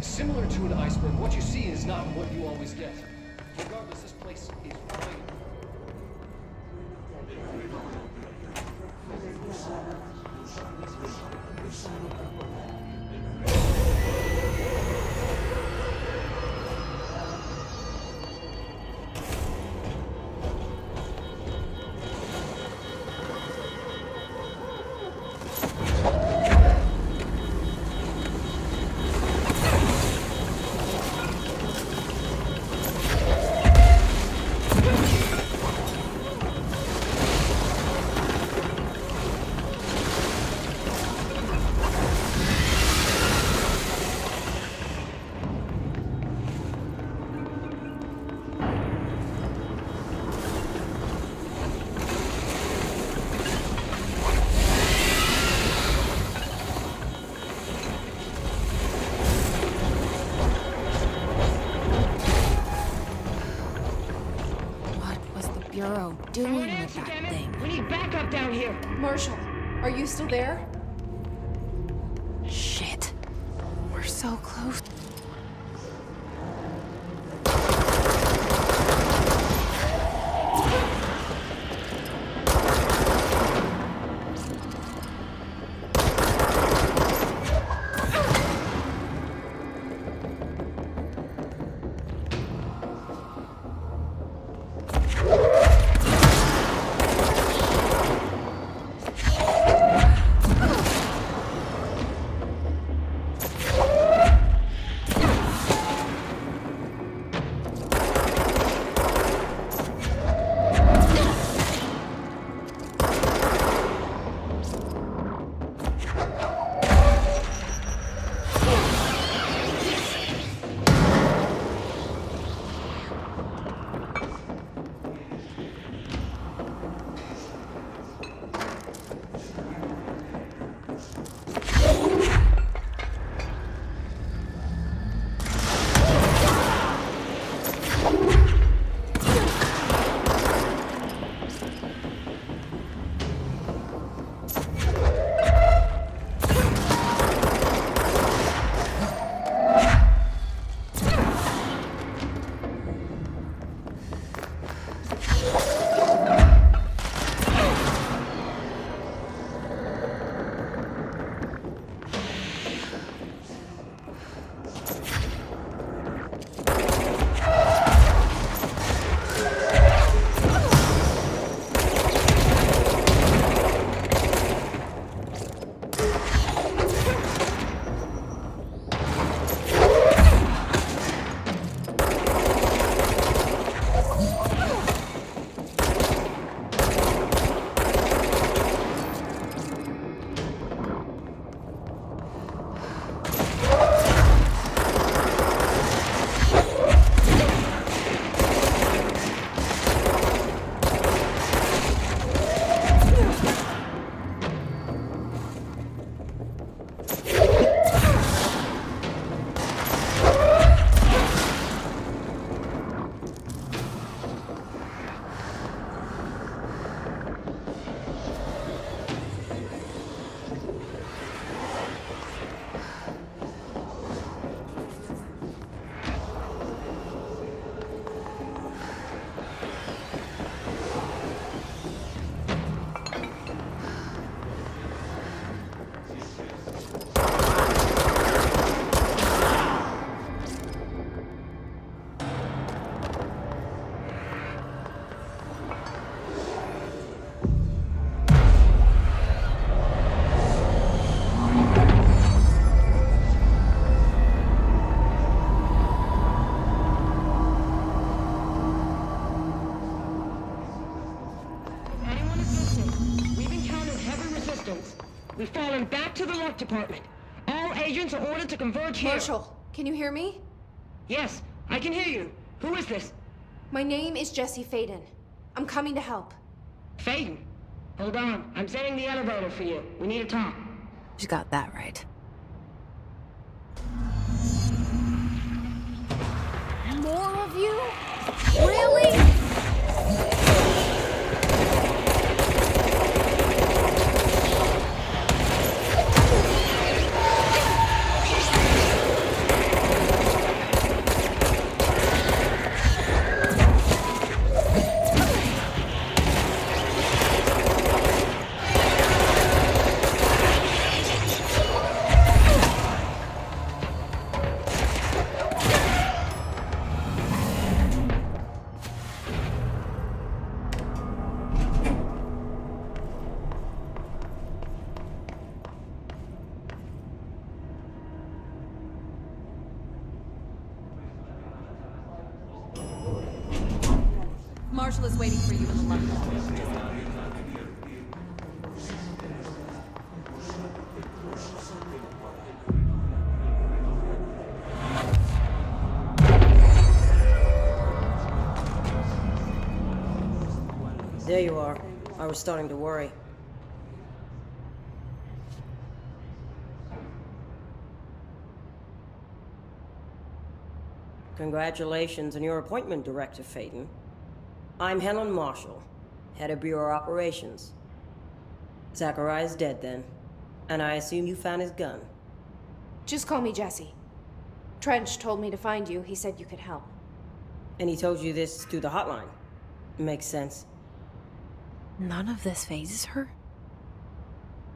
Similar to an iceberg, what you see is not what you always get. Regardless, this place is waiting. Bureau doing with that thing? We need backup down here. Marshall, are you still there? Shit. We're so close. We've fallen back to the lock department. All agents are ordered to converge here. Marshall, can you hear me? Yes, I can hear you. Who is this? My name is Jesse Faden. I'm coming to help. Faden. Hold on. I'm setting the elevator for you. We need to talk. She got that right. More of you? Really? Marshall is waiting for you in the lobby. There you are. I was starting to worry. Congratulations on your appointment, Director Faden. I'm Helen Marshall, head of Bureau Operations. Zachariah's dead then, and I assume you found his gun. Just call me Jesse. Trench told me to find you. He said you could help. And he told you this through the hotline. Makes sense. None of this phases her?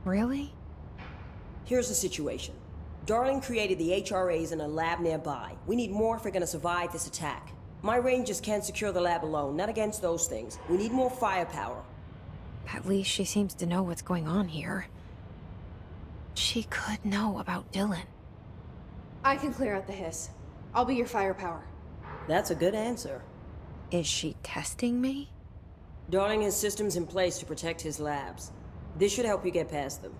Really? Here's the situation. Darling created the HRAs in a lab nearby. We need more if we're gonna survive this attack. My rangers can't secure the lab alone, not against those things. We need more firepower. At least she seems to know what's going on here. She could know about Dylan. I can clear out the hiss. I'll be your firepower. That's a good answer. Is she testing me? Darling has systems in place to protect his labs. This should help you get past them.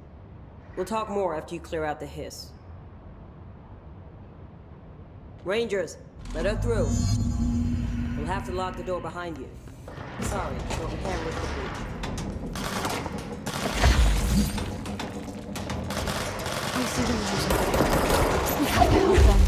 We'll talk more after you clear out the hiss. Rangers, let her through. We'll have to lock the door behind you. Sorry, but we can't risk the breach. I see them using. We have to help them.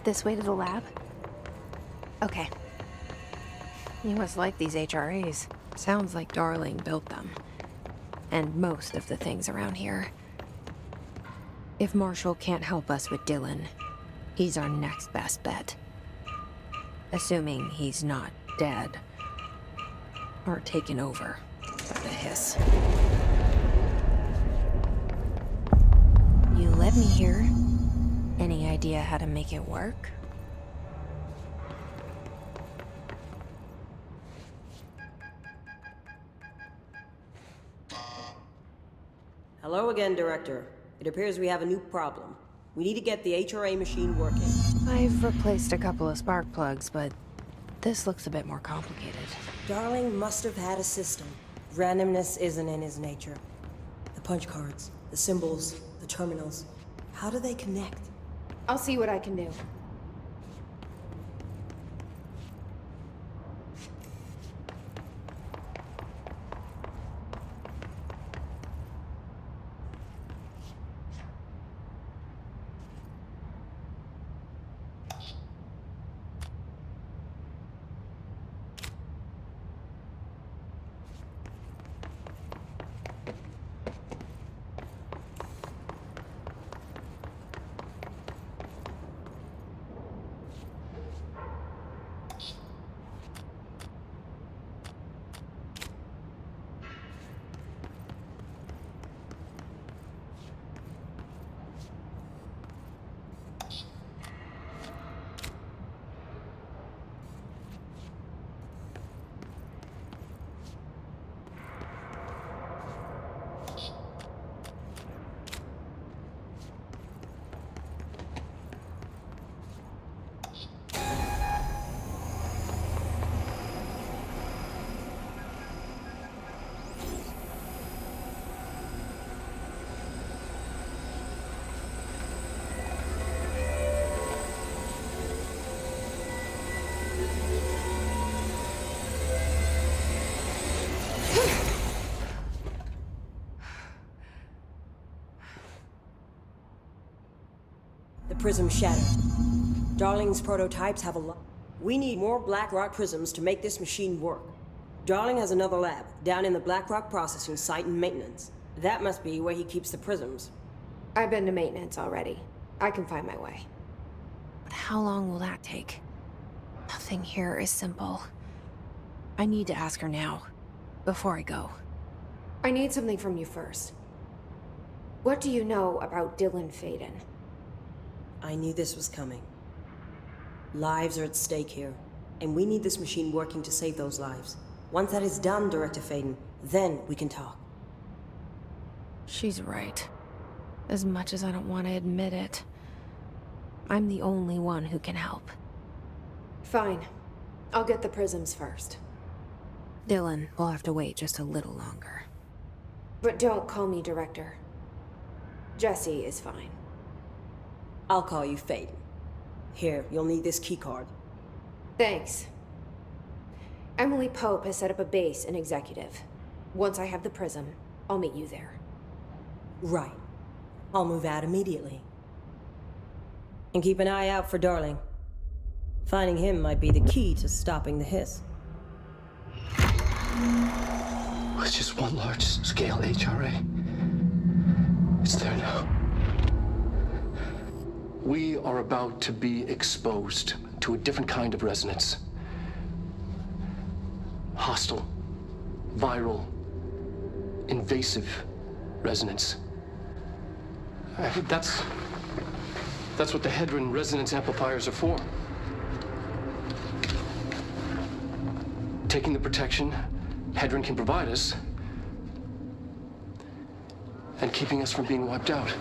This way to the lab? Okay. You must like these HRAs. Sounds like Darling built them. And most of the things around here. If Marshall can't help us with Dylan, he's our next best bet. Assuming he's not dead. Or taken over by the hiss. You led me here. Any idea how to make it work? Hello again, Director. It appears we have a new problem. We need to get the HRA machine working. I've replaced a couple of spark plugs, but this looks a bit more complicated. Darling must have had a system. Randomness isn't in his nature. The punch cards, the symbols, the terminals. How do they connect? I'll see what I can do. The prism shattered. Darling's prototypes have a lot. We need more Black Rock prisms to make this machine work. Darling has another lab, down in the Black Rock processing site in maintenance. That must be where he keeps the prisms. I've been to maintenance already. I can find my way. But how long will that take? Nothing here is simple. I need to ask her now, before I go. I need something from you first. What do you know about Dylan Faden? I knew this was coming. Lives are at stake here, and we need this machine working to save those lives. Once that is done, Director Faden, then we can talk. She's right. As much as I don't want to admit it, I'm the only one who can help. Fine. I'll get the prisms first. Dylan will have to wait just a little longer. But don't call me Director. Jesse is fine. I'll call you Faden. Here, you'll need this keycard. Thanks. Emily Pope has set up a base in Executive. Once I have the prism, I'll meet you there. Right. I'll move out immediately. And keep an eye out for Darling. Finding him might be the key to stopping the hiss. It's just one large-scale HRA. It's there now. We are about to be exposed to a different kind of resonance. Hostile, viral, invasive resonance. That's what the Hedron resonance amplifiers are for. Taking the protection Hedron can provide us and keeping us from being wiped out.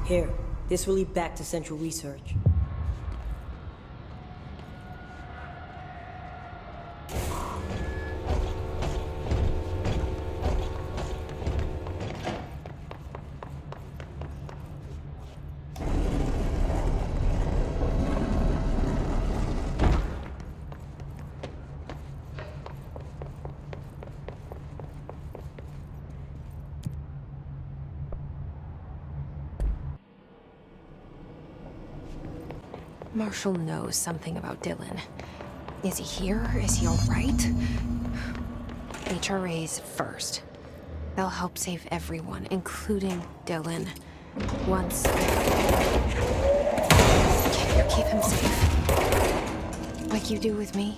Here, this will lead back to Central Research. Marshall knows something about Dylan. Is he here? Is he all right? HRAs first. They'll help save everyone, including Dylan. Once... Can you keep him safe? Like you do with me?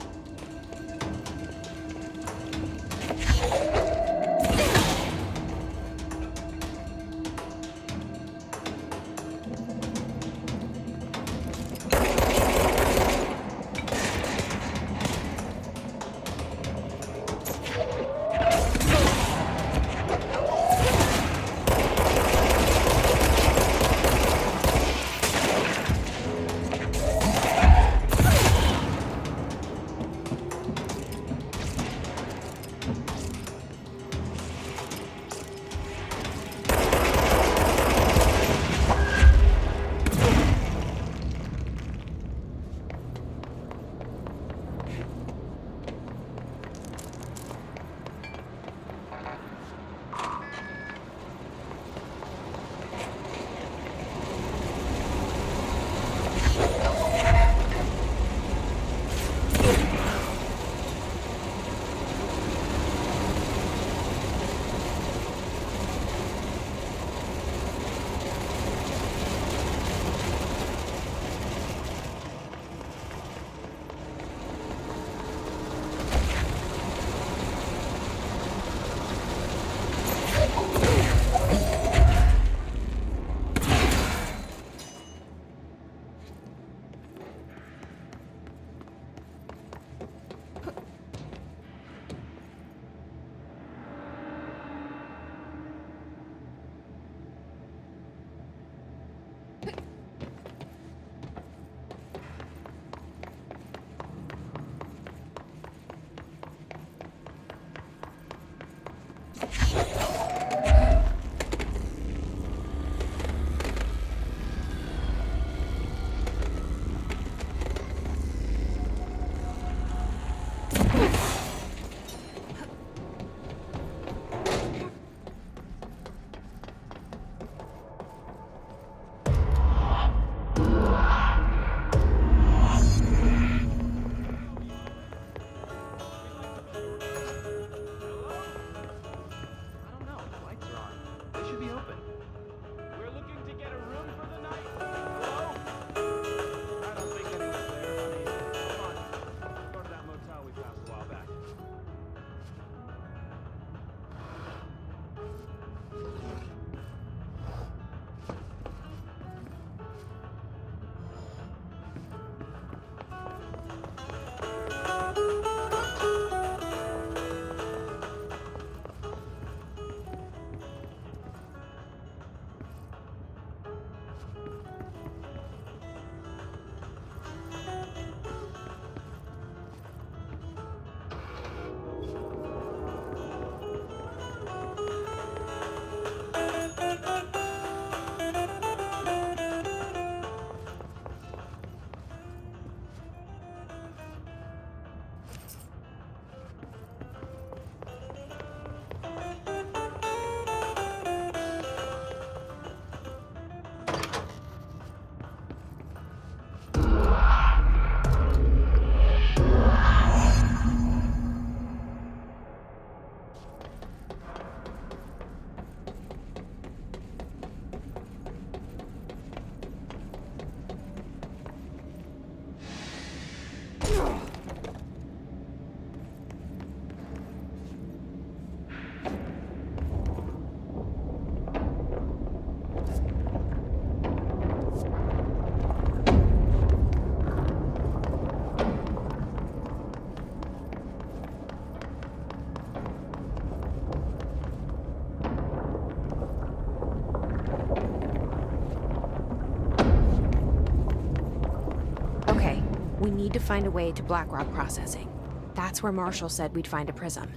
We need to find a way to Blackrock processing. That's where Marshall said we'd find a prism.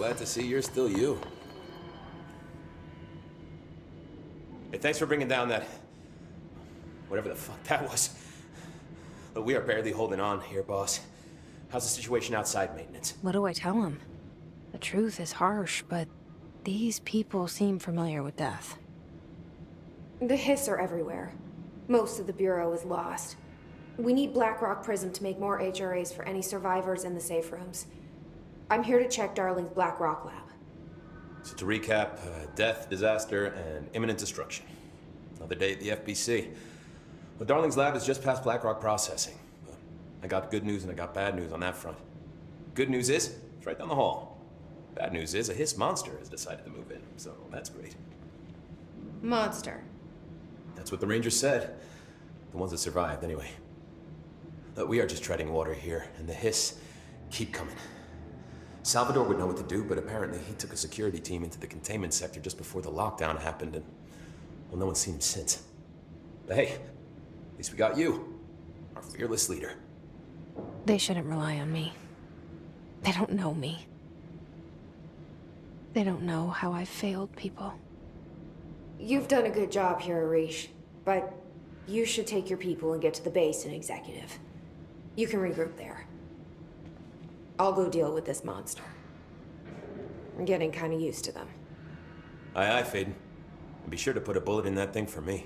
glad to see you're still you. Hey, thanks for bringing down that... whatever the fuck that was. Look, we are barely holding on here, boss. How's the situation outside maintenance? What do I tell him? The truth is harsh, but these people seem familiar with death. The hiss are everywhere. Most of the Bureau is lost. We need Blackrock Prism to make more HRAs for any survivors in the safe rooms. I'm here to check Darling's Blackrock lab. So to recap, death, disaster, and imminent destruction. Another day at the FBC. Well, Darling's lab is just past Blackrock processing. But I got good news and I got bad news on that front. Good news is, it's right down the hall. Bad news is, a hiss monster has decided to move in, so that's great. Monster. That's what the Rangers said. The ones that survived, anyway. Look, we are just treading water here, and the hiss keep coming. Salvador would know what to do, but apparently he took a security team into the containment sector just before the lockdown happened, and, well, no one's seen him since. But hey, at least we got you, our fearless leader. They shouldn't rely on me. They don't know me. They don't know how I've failed people. You've done a good job here, Arish, but you should take your people and get to the base and executive. You can regroup there. I'll go deal with this monster. I'm getting kind of used to them. Aye, aye, Faden. And be sure to put a bullet in that thing for me.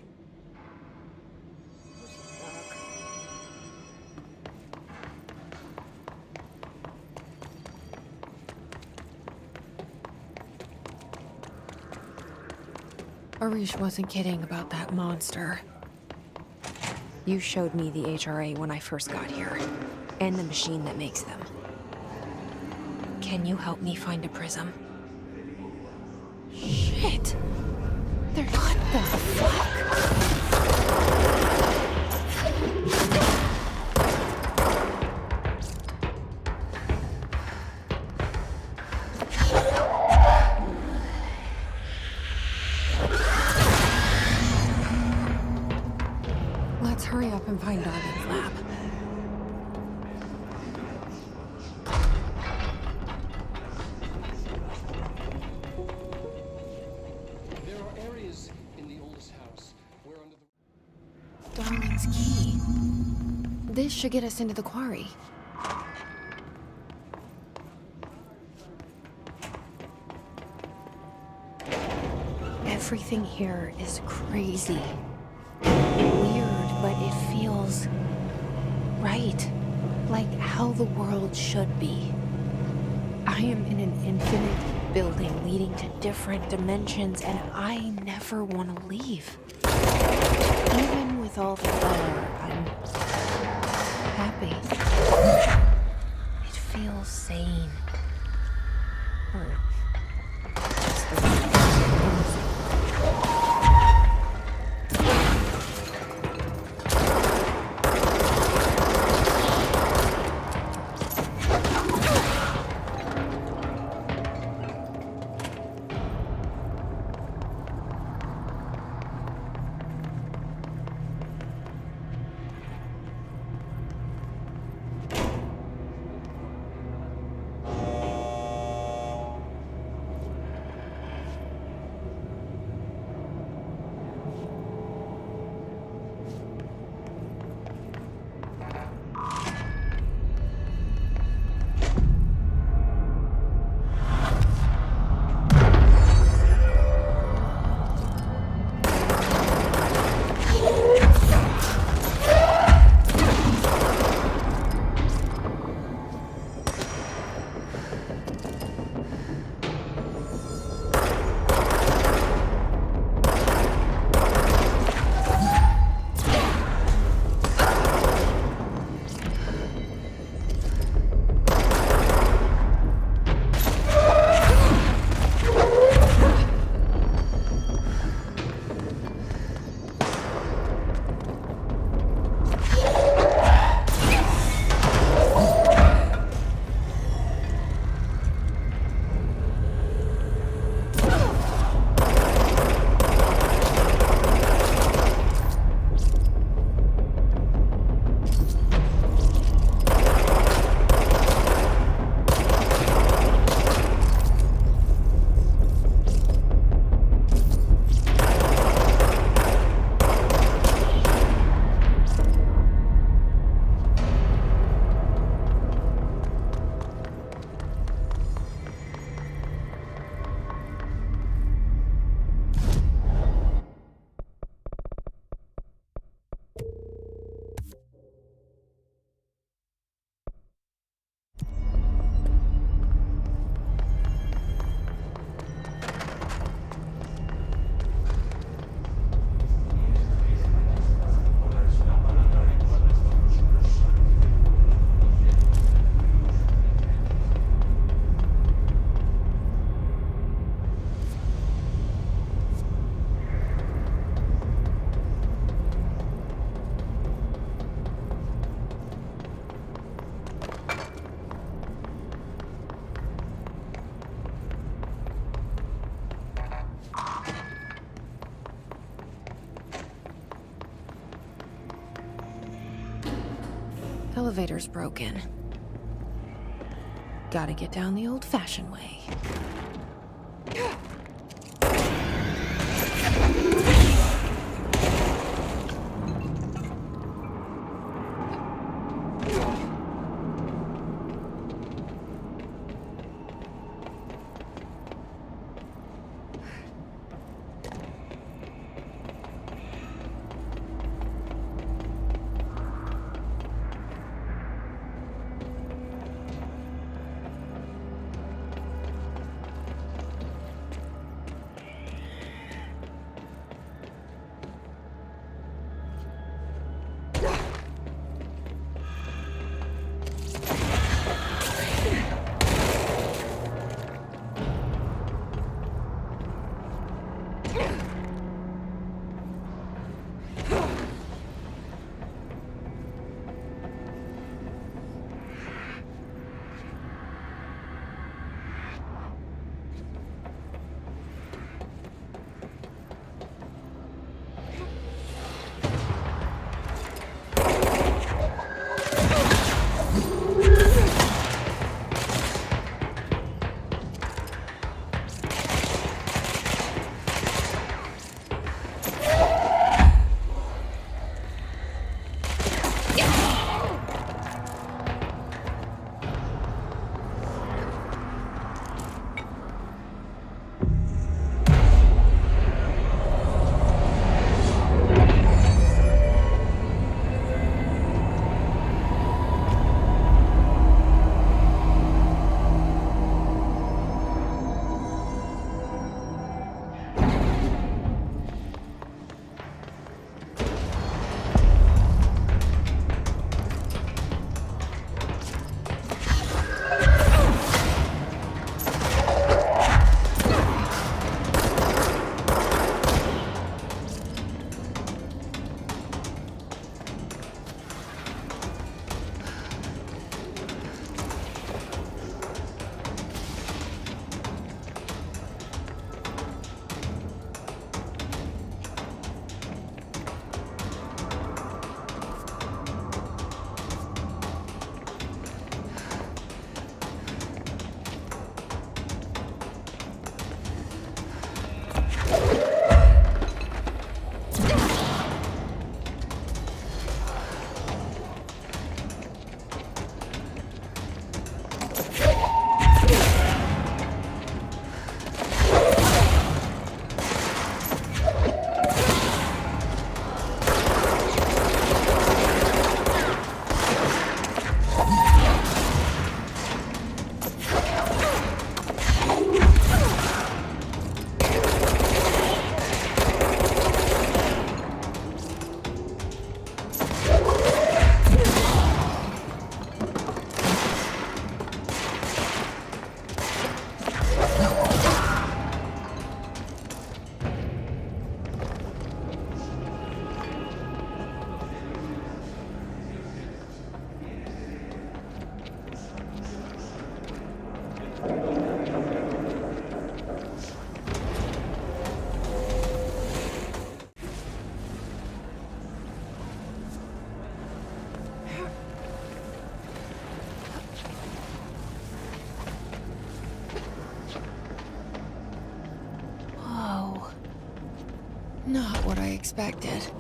Arish wasn't kidding about that monster. You showed me the HRA when I first got here, and the machine that makes them. Can you help me find a prism? Shit! What the fuck? Let's hurry up and find Darling's lab. There are areas in the oldest house where under the... Darling's key. This should get us into the quarry. Everything here is crazy. Weird, but it feels right. Like how the world should be. I am in an infinite building leading to different dimensions, and I never want to leave. Even with all the clutter, I'm happy. It feels sane. Or just the way it feels. elevator's broken. Gotta get down the old-fashioned way. Not what I expected.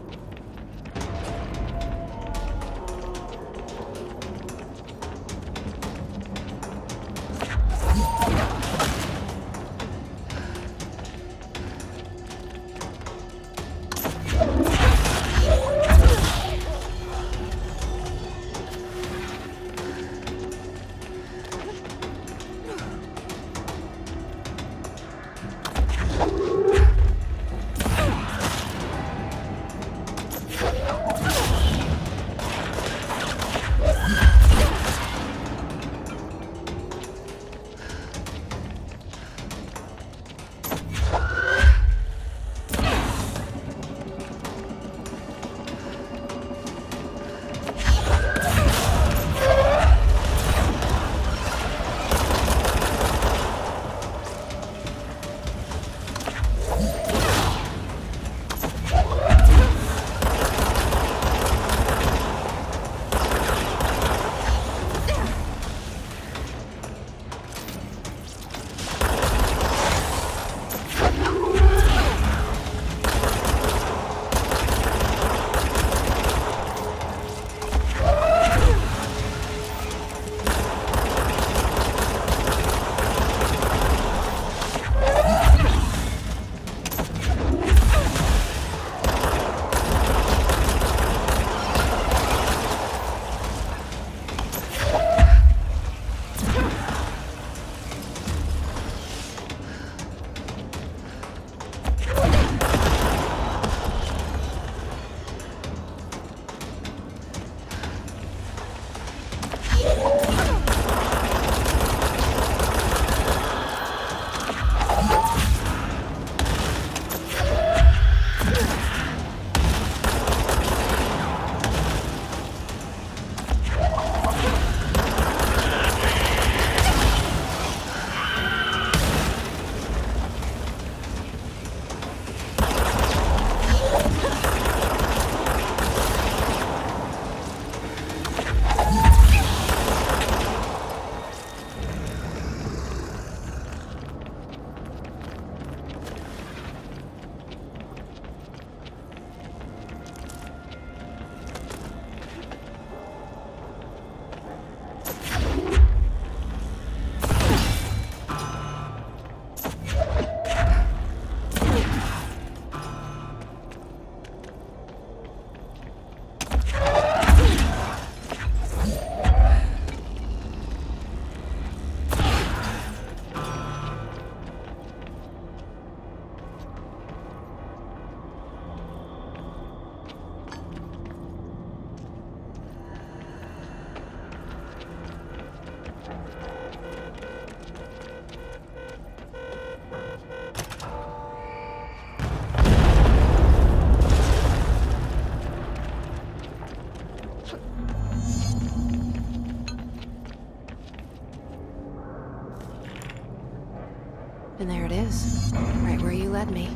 And there it is, right where you led me.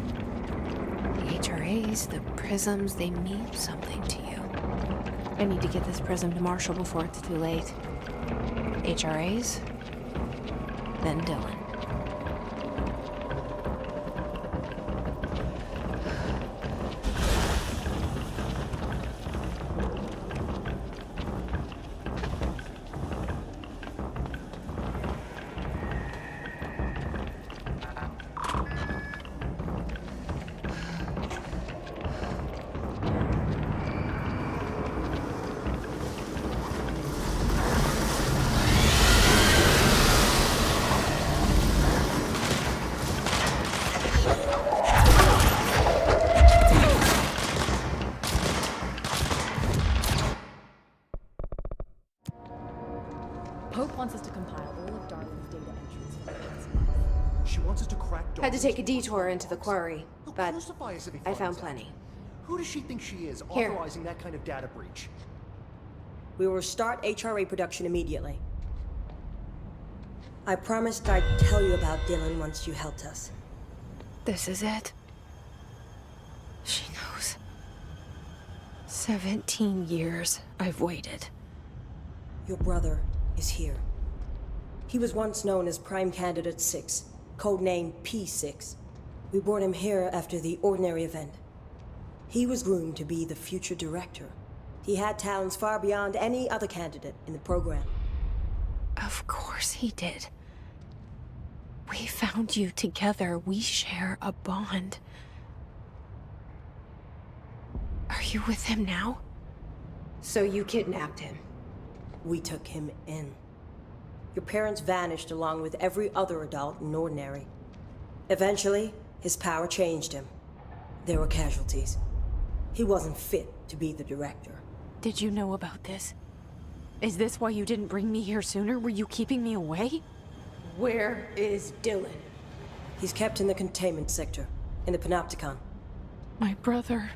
The HRAs, the prisms, they mean something to you. I need to get this prism to Marshall before it's too late. HRAs, then Dylan. Pope wants us to compile all of Darling's data entries for the next month. She wants us to crack Had to Darling's take a detour into the quarry, They'll but crucify us if he I finds found out. plenty. Who does she think she is, Here. authorizing that kind of data breach? We will start HRA production immediately. I promised I'd tell you about Dylan once you helped us. This is it. She knows. 17 years I've waited. Your brother is here. He was once known as Prime Candidate 6, codenamed P6. We brought him here after the ordinary event. He was groomed to be the future director. He had talents far beyond any other candidate in the program. Of course he did. We found you together. We share a bond. Are you with him now? So you kidnapped him? We took him in. Your parents vanished along with every other adult in Ordinary. Eventually, his power changed him. There were casualties. He wasn't fit to be the director. Did you know about this? Is this why you didn't bring me here sooner? Were you keeping me away? Where is Dylan? He's kept in the containment sector, in the Panopticon. My brother.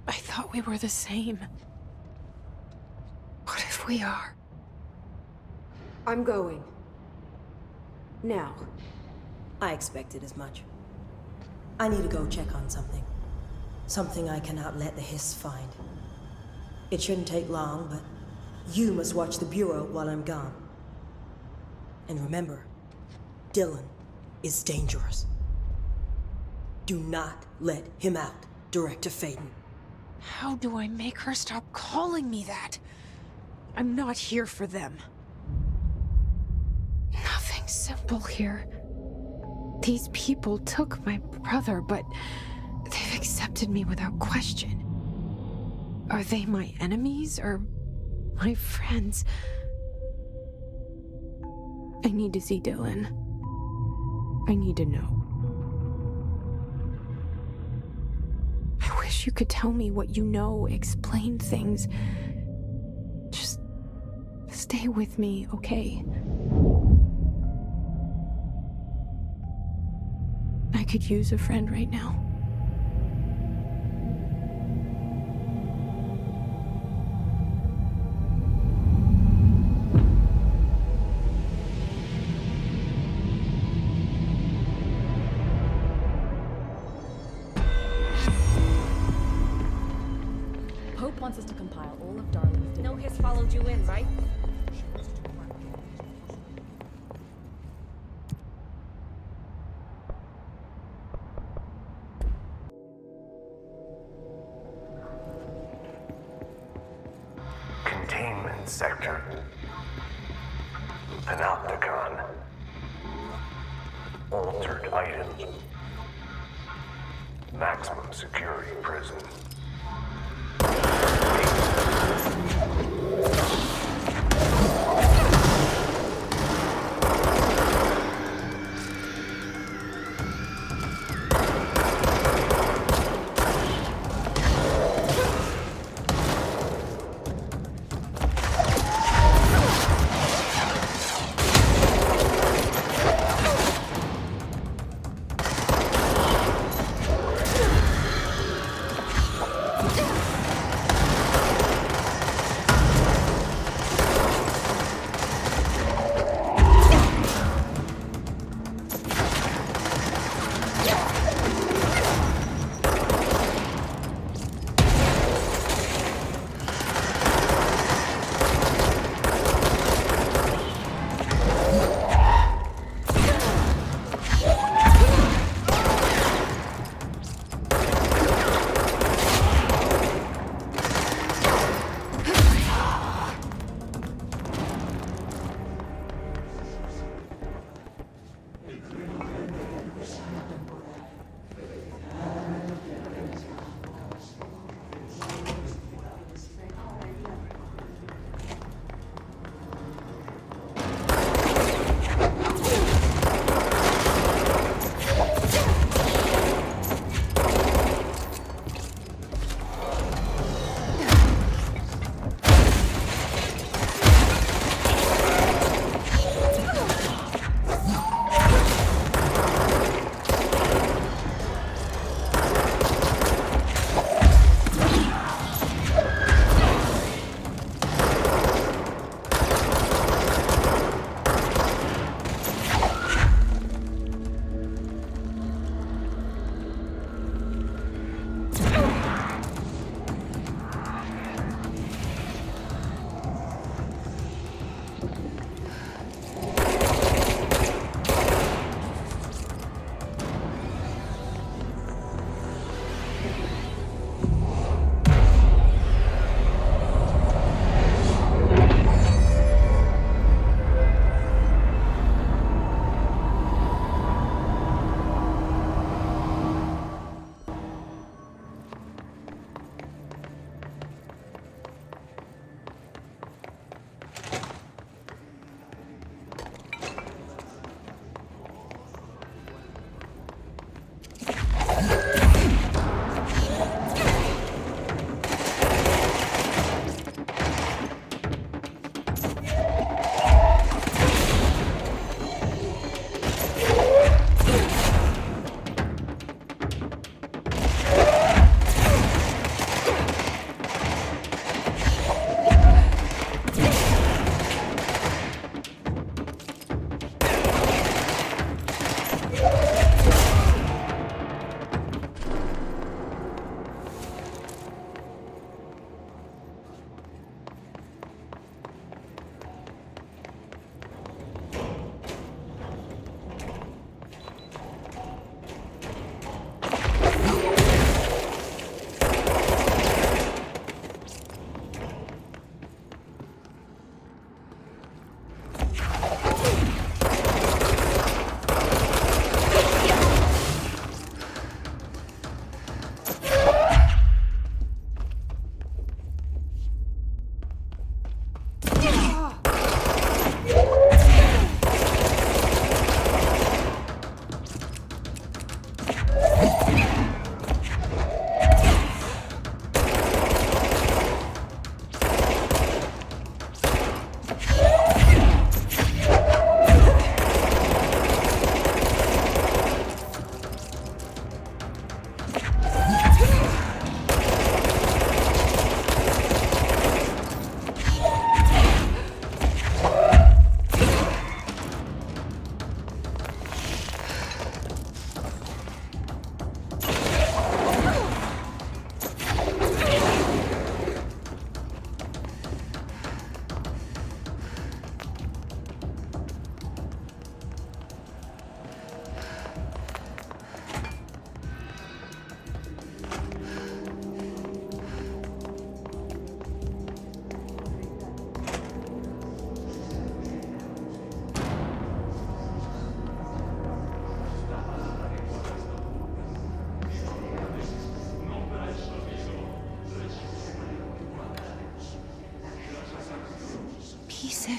I thought we were the same. What if we are? I'm going. Now. I expected as much. I need to go check on something. Something I cannot let the Hiss find. It shouldn't take long, but you must watch the Bureau while I'm gone. And remember, Dylan is dangerous. Do not let him out, Director Faden. How do I make her stop calling me that? I'm not here for them. Nothing simple here. These people took my brother, but they've accepted me without question. Are they my enemies or my friends? I need to see Dylan. I need to know. I wish you could tell me what you know, explain things. Just stay with me, okay? I could use a friend right now. Pope wants us to compile all of Darling's data. No Hiss followed you in, right? Containment sector. Panopticon. Altered items. Maximum security prison.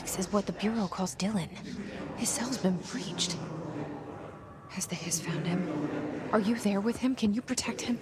Alex is what the Bureau calls Dylan. His cell's been breached. Has the Hiss found him? Are you there with him? Can you protect him?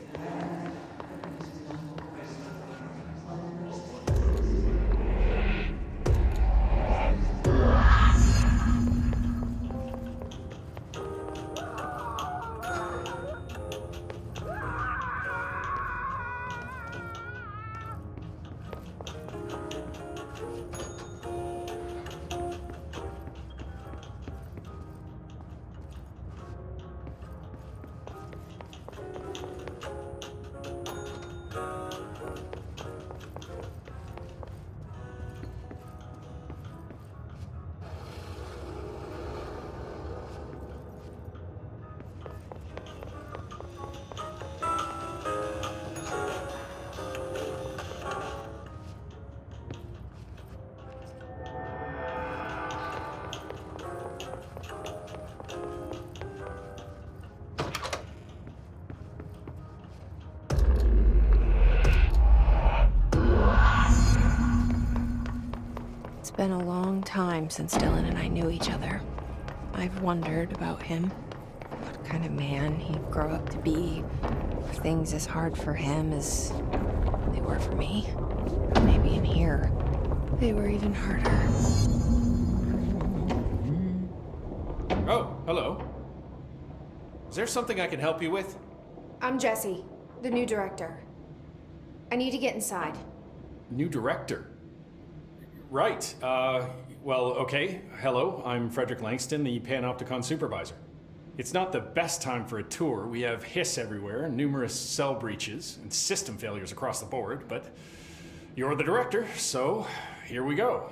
It's been a long time since Dylan and I knew each other. I've wondered about him. What kind of man he'd grow up to be. Were things as hard for him as they were for me? Or maybe in here, they were even harder. Oh, hello. Is there something I can help you with? I'm Jessie, the new director. I need to get inside. New director? Right. Well, okay. Hello, I'm Frederick Langston, the Panopticon supervisor. It's not the best time for a tour. We have hiss everywhere, numerous cell breaches, and system failures across the board, but you're the director, so here we go.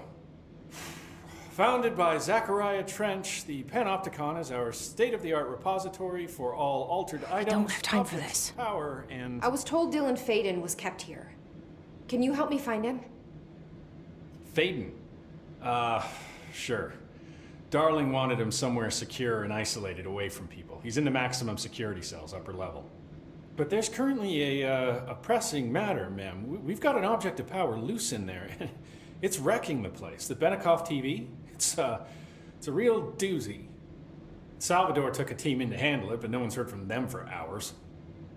Founded by Zachariah Trench, the Panopticon is our state-of-the-art repository for all altered items. I don't have time for this. Power and... I was told Dylan Faden was kept here. Can you help me find him? Faden? Sure. Darling wanted him somewhere secure and isolated away from people. He's in the maximum security cells, upper level. But there's currently a pressing matter, ma'am. We've got an object of power loose in there. It's wrecking the place. The Benikoff TV, it's a real doozy. Salvador took a team in to handle it, but no one's heard from them for hours.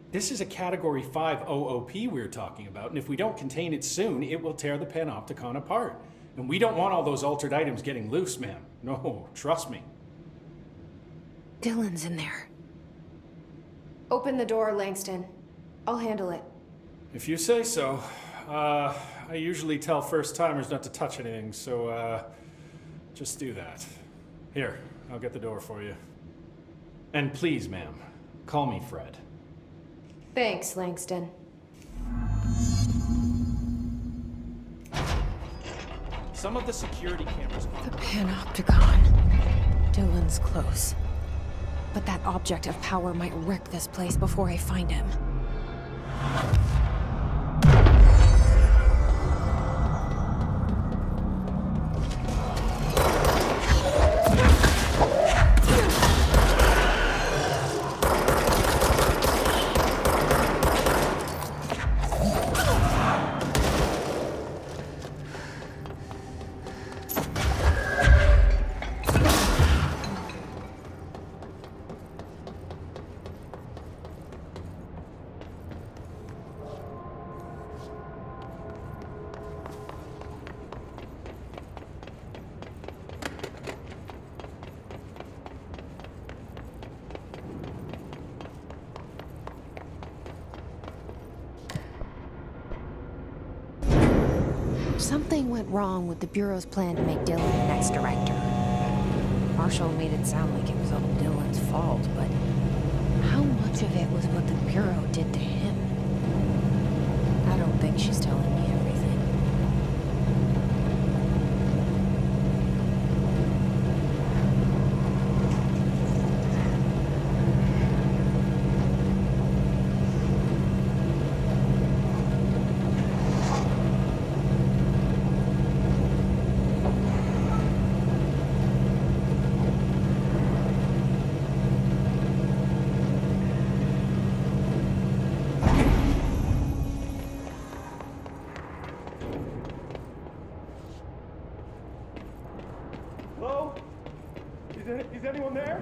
This is a Category 5 OOP we're talking about, and if we don't contain it soon, it will tear the Panopticon apart. And we don't want all those altered items getting loose, ma'am. No, trust me. Dylan's in there. Open the door, Langston. I'll handle it. If you say so. I usually tell first-timers not to touch anything, so, just do that. Here, I'll get the door for you. And please, ma'am, call me Fred. Thanks, Langston. Some of the security cameras... The Panopticon. Dylan's close. But that object of power might wreck this place before I find him. Something went wrong with the Bureau's plan to make Dylan the next director. Marshall made it sound like it was all Dylan's fault, but how much of it was what the Bureau did to him? I don't think she's telling me everything. Is anyone there?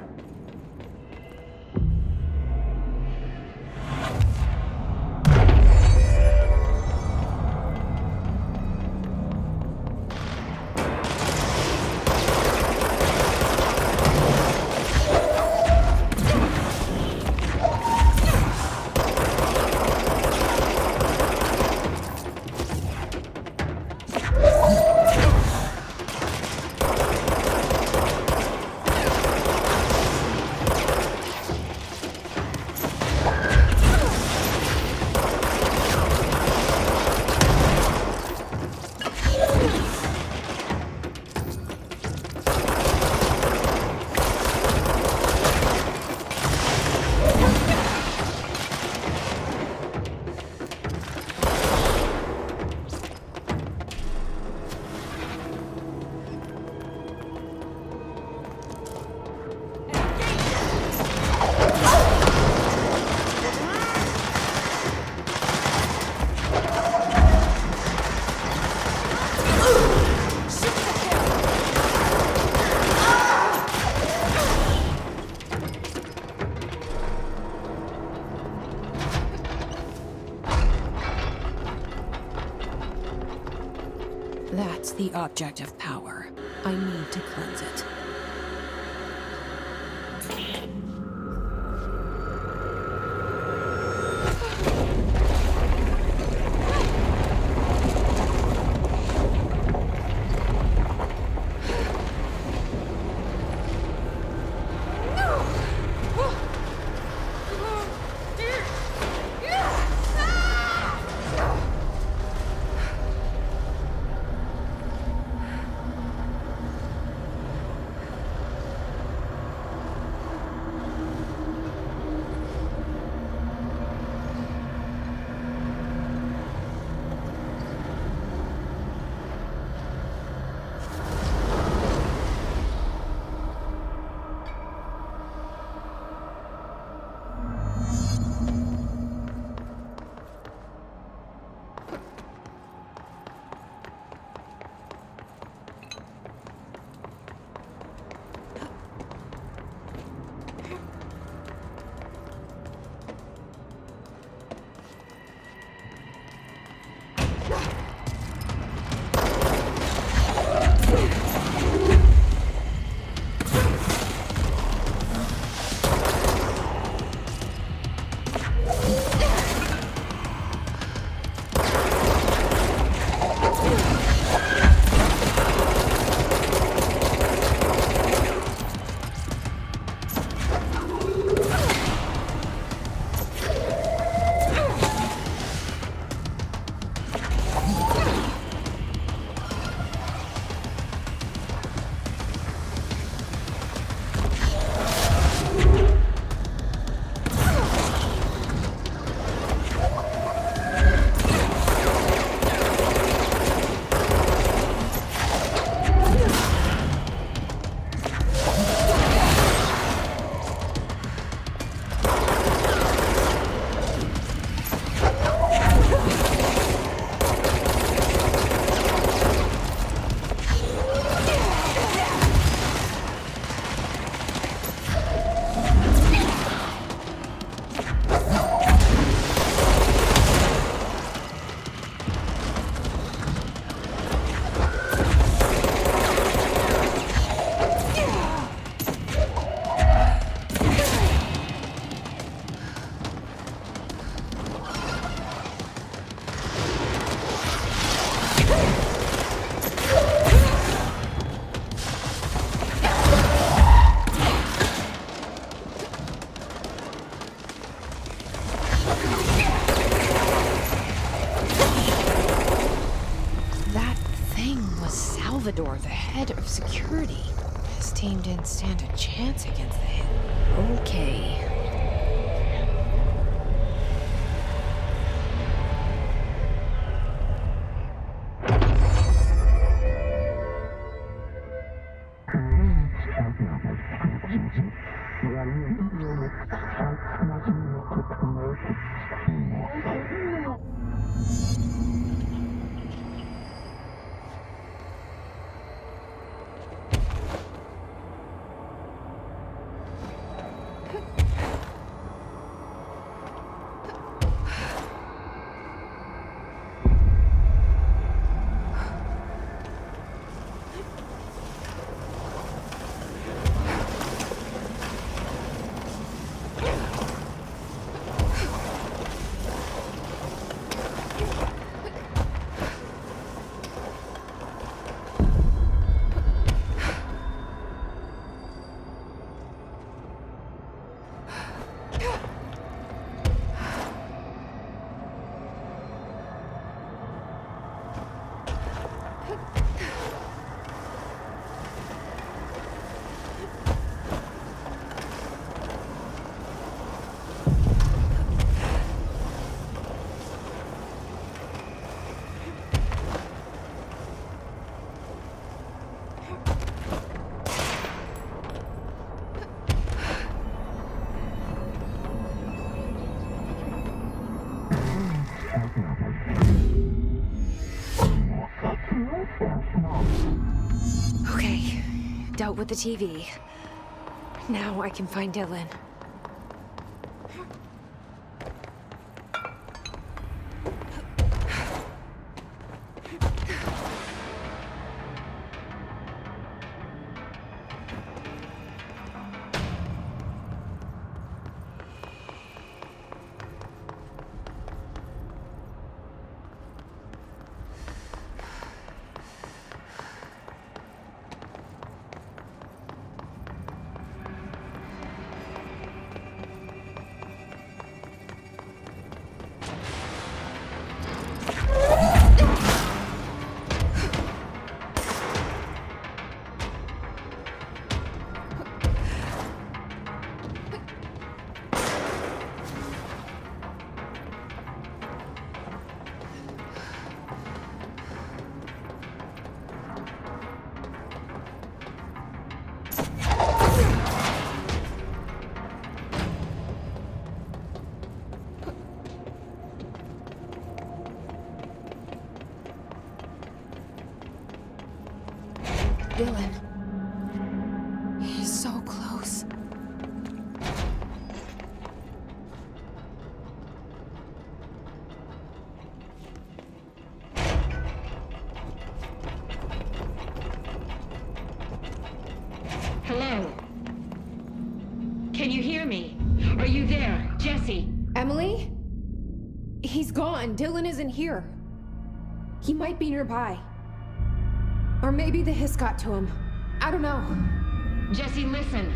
That's the object of power. I need to cleanse it. Salvador, the head of security. His team didn't stand a chance against the hit. Okay. Okay, dealt with the TV. Now I can find Dylan. Dylan. He's so close. Hello? Can you hear me? Are you there, Jesse? Emily? He's gone. Dylan isn't here. He might be nearby. Or maybe the hiss got to him. I don't know. Jesse, listen.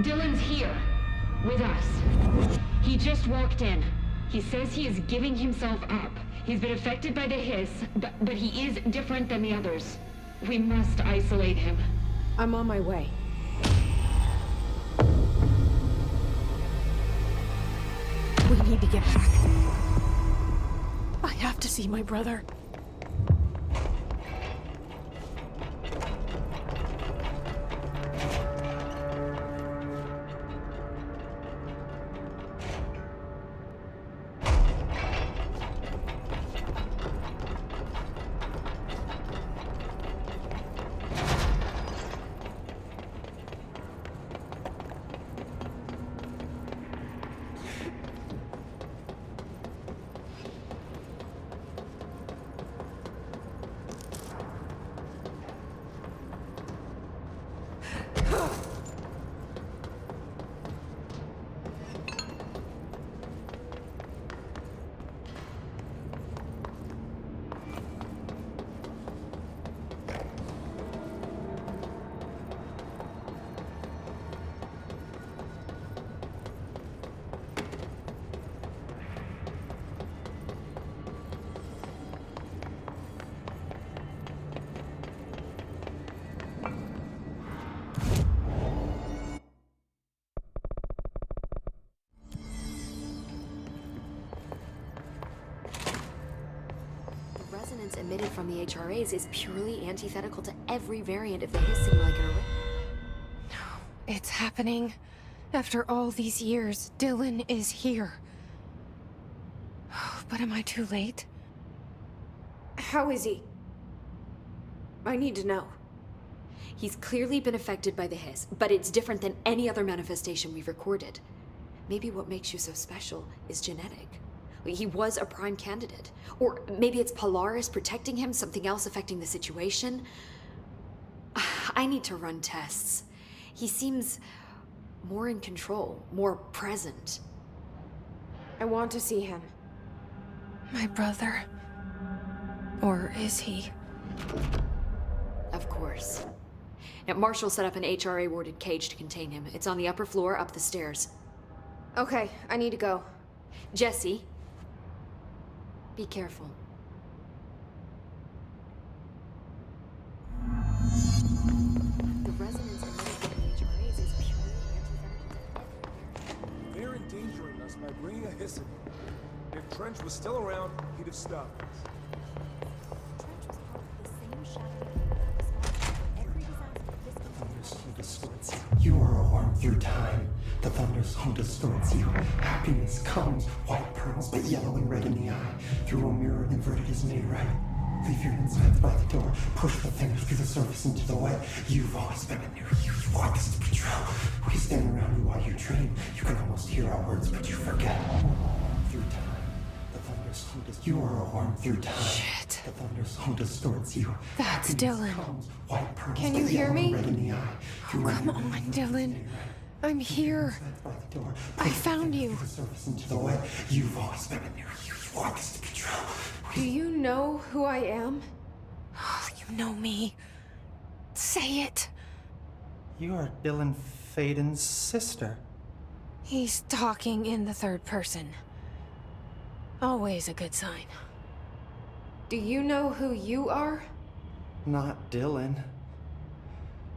Dylan's here. With us. He just walked in. He says he is giving himself up. He's been affected by the hiss, but he is different than the others. We must isolate him. I'm on my way. We need to get back. I have to see my brother. Resonance emitted from the HRAs is purely antithetical to every variant of the hiss simulator. It's happening. After all these years, Dylan is here. But am I too late? How is he? I need to know. He's clearly been affected by the hiss, but it's different than any other manifestation we've recorded. Maybe what makes you so special is genetic. He was a prime candidate. Or maybe it's Polaris protecting him, something else affecting the situation. I need to run tests. He seems more in control, more present. I want to see him. My brother? Or is he? Of course. Now, Marshall set up an HRA-warded cage to contain him. It's on the upper floor, up the stairs. Okay, I need to go. Jesse, be careful. The resonance emitted by the HRAs is purely anti-venom. They're endangering us by bringing a hiss in. If Trench was still around, he'd have stopped us. Trench was part of the same shadowy group responsible for every disaster this country. Distorts you. You are a worm through time. The thunderstorm distorts you. Happiness comes, white pearls, but yellow and red in the eye. Through a mirror, inverted is made right. Leave your insides by the door. Push the fingers through the surface into the wet. You've always been in there. You want us to betrayal. We stand around you while you dream. You can almost hear our words, but you forget. Through time, the thunderstorm distorts you. You are a worm through time. Shit. The thunderstorm distorts you. That's Happiness Dylan. comes, white pearls, Can you but hear yellow me? and red in the eye. Oh, come on, Dylan. I'm here. I found you. Into the wet. You've always been in there. You want us to betrayal. Do you know who I am? Oh, you know me. Say it. You are Dylan Faden's sister. He's talking in the third person. Always a good sign. Do you know who you are? Not Dylan.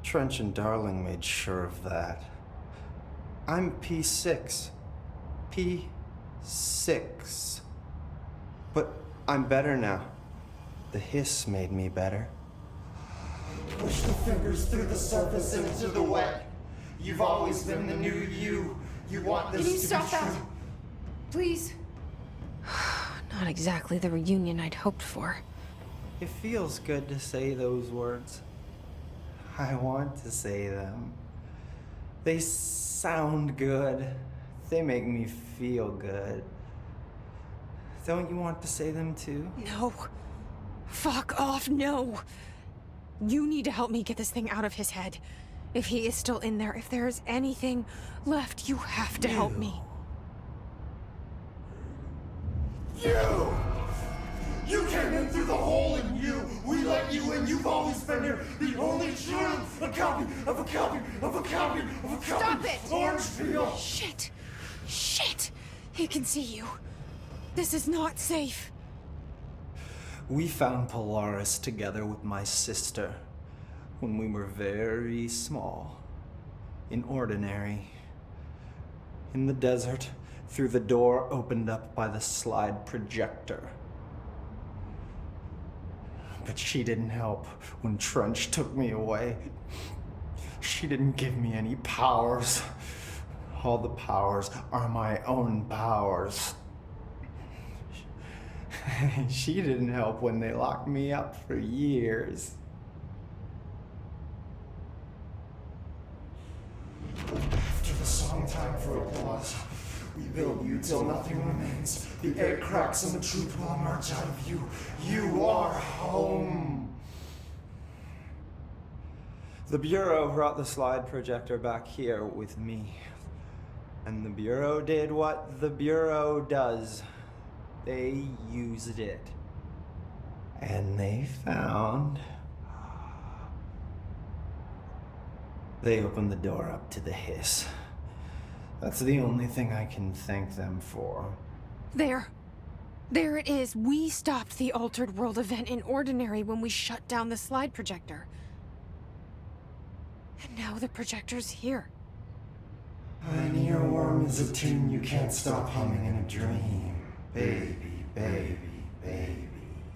Trench and Darling made sure of that. I'm P6. P6. But I'm better now. The hiss made me better. Push the fingers through the surface into the wet. You've always been the new you. You want this Can you to stop be that? true. Please? Not exactly the reunion I'd hoped for. It feels good to say those words. I want to say them. They sound good. They make me feel good. Don't you want to say them too? No. Fuck off, no. You need to help me get this thing out of his head. If he is still in there, if there is anything left, you have to help me. You! You came in through the hole in you! We let you in, you've always been here! The only truth! A copy of a copy of a copy of a copy! Stop it! Orange peel! Shit! Shit! He can see you. This is not safe. We found Polaris together with my sister when we were very small, in ordinary, in the desert, through the door opened up by the slide projector. But she didn't help when Trench took me away. She didn't give me any powers. All the powers are my own powers. She didn't help when they locked me up for years. After the song time for applause, we build you till nothing remains. The air cracks and the truth will emerge out of you. You are home. The Bureau brought the slide projector back here with me. And the Bureau did what the Bureau does. They used it. And they found... They opened the door up to the hiss. That's the only thing I can thank them for. There. There it is. We stopped the Altered World event in Ordinary when we shut down the slide projector. And now the projector's here. An earworm is a tune you can't stop humming in a dream. Baby, baby, baby,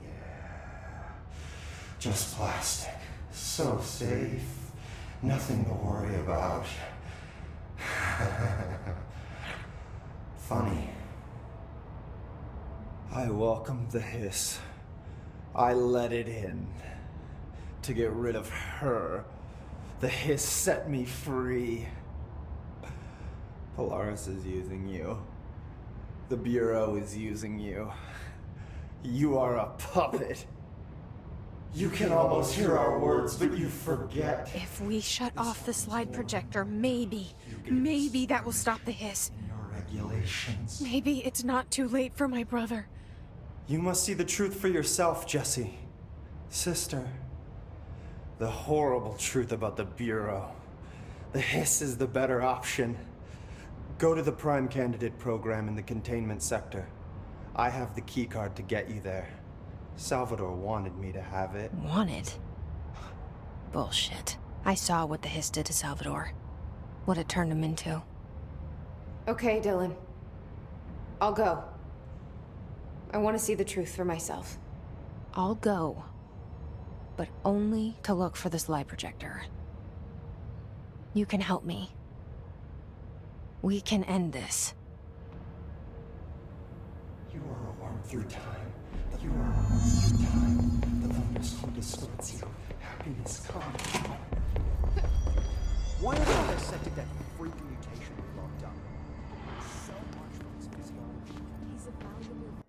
yeah. Just plastic. So safe. Nothing to worry about. Funny. I welcomed the hiss. I let it in. To get rid of her. The hiss set me free. Polaris is using you. The Bureau is using you. You are a puppet. You can almost hear our words, but you forget. If we shut off the slide projector, maybe that will stop the hiss. Your regulations. Maybe it's not too late for my brother. You must see the truth for yourself, Jesse. Sister. The horrible truth about the Bureau. The hiss is the better option. Go to the Prime Candidate program in the containment sector. I have the keycard to get you there. Salvador wanted me to have it. Wanted? Bullshit. I saw what the hiss did to Salvador. What it turned him into. Okay, Dylan. I'll go. I want to see the truth for myself. I'll go. But only to look for the slide projector. You can help me. We can end this. You are a worm through time. You are a worm through time. The thunderstorm distorts you. Happiness comes. Why haven't I dissected that freak mutation we locked up? So much for his physiology. He's a valuable.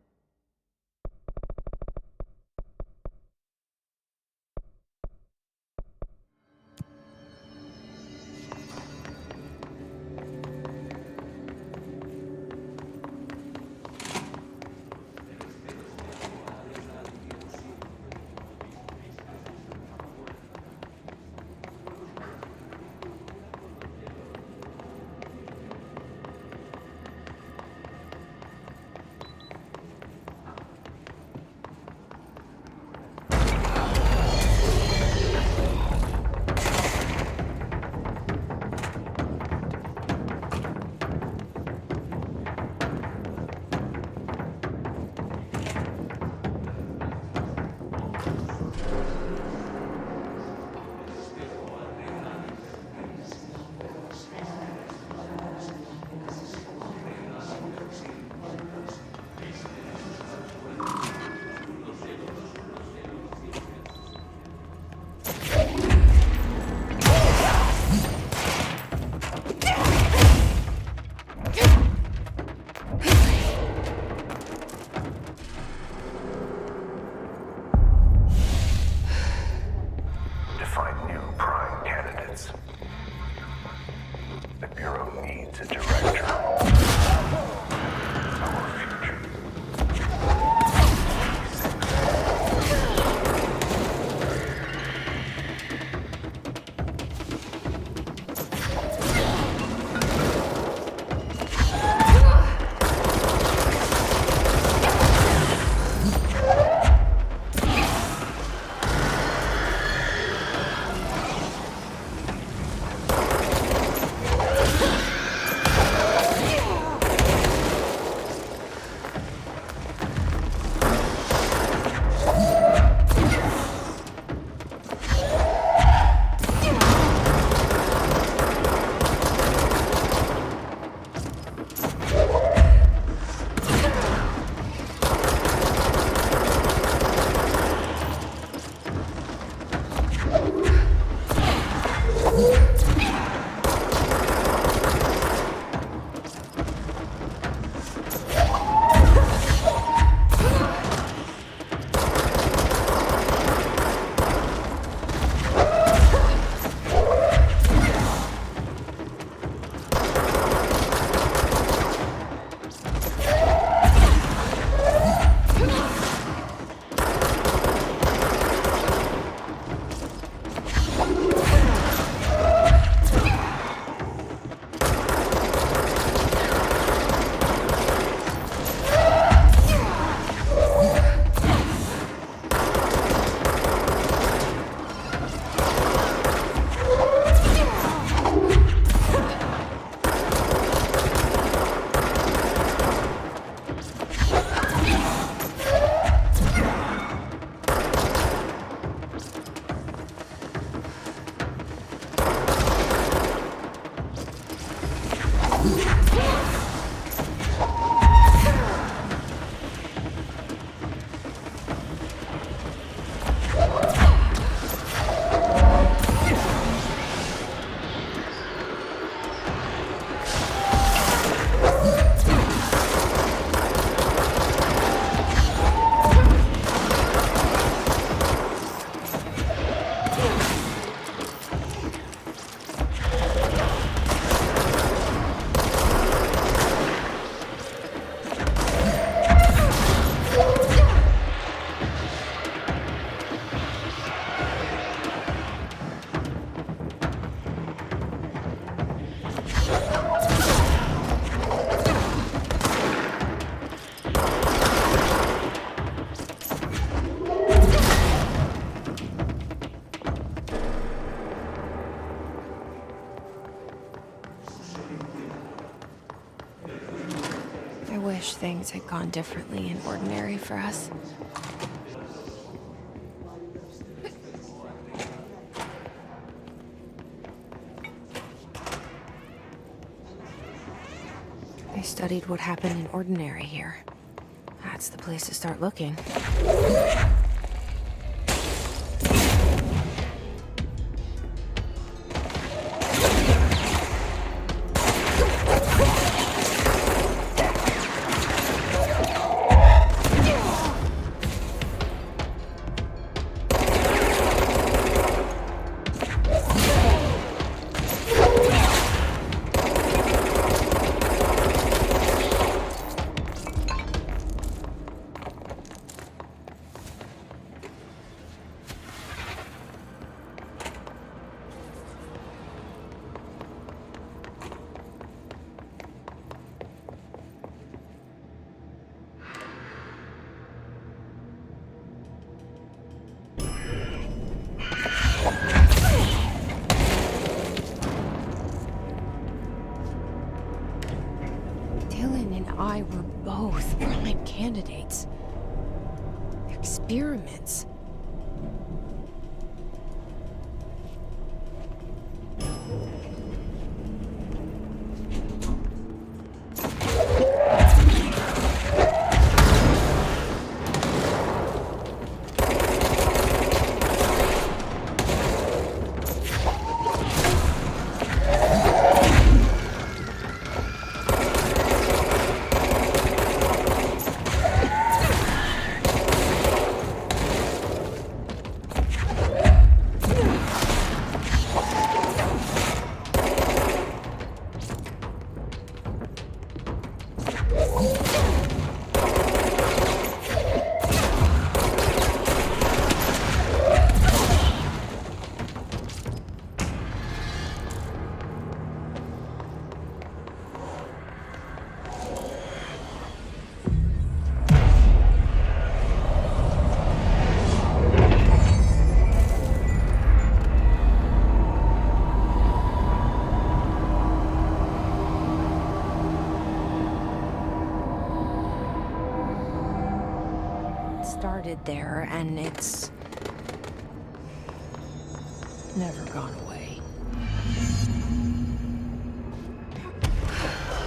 I wish things had gone differently in ordinary for us. They studied what happened in ordinary here. That's the place to start looking. I were both prime candidates. Experiments. Started there, and it's never gone away.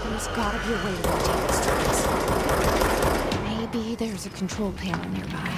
There's gotta be a way to rotate the strings. Maybe there's a control panel nearby.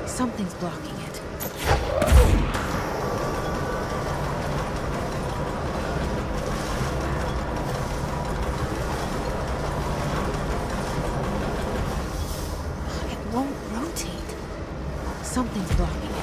Something's blocking it. It won't rotate. Something's blocking it.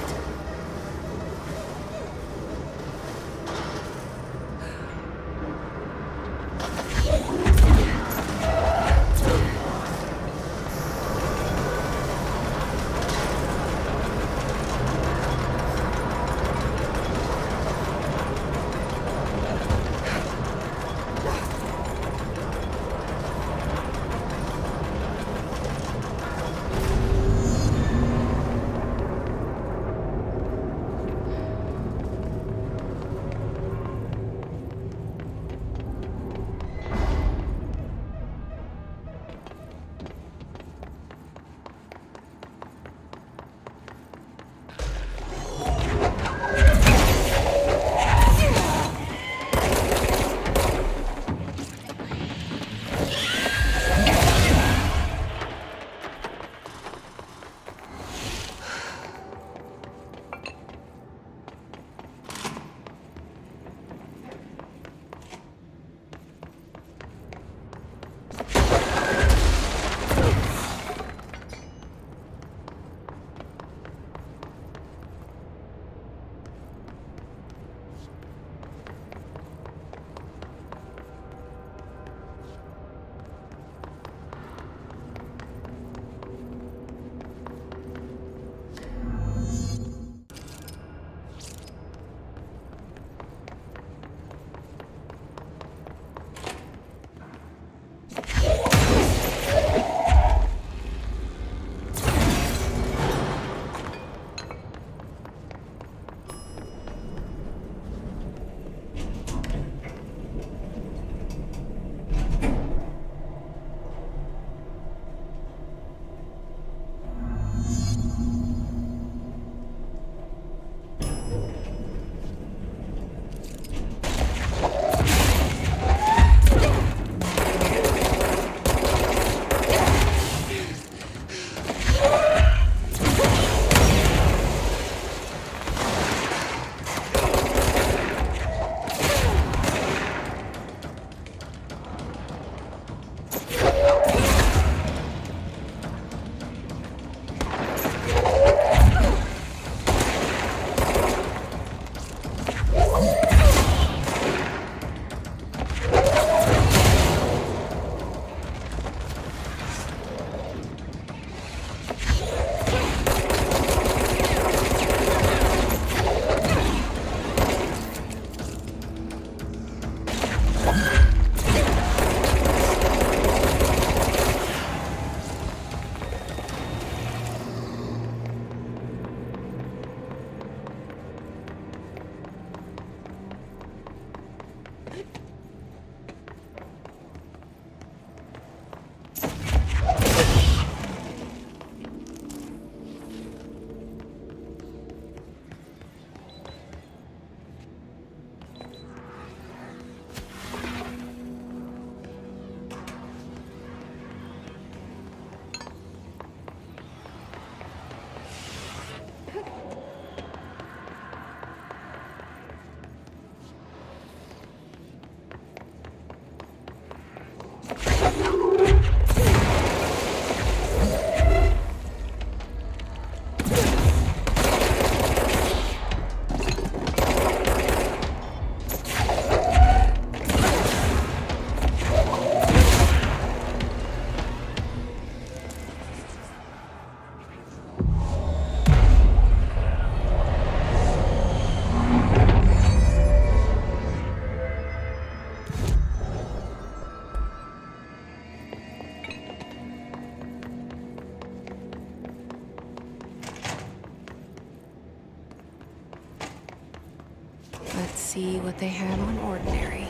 see what they have on ordinary.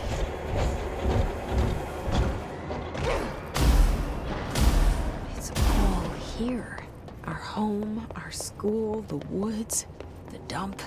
It's all here. Our home, our school, the woods, the dump.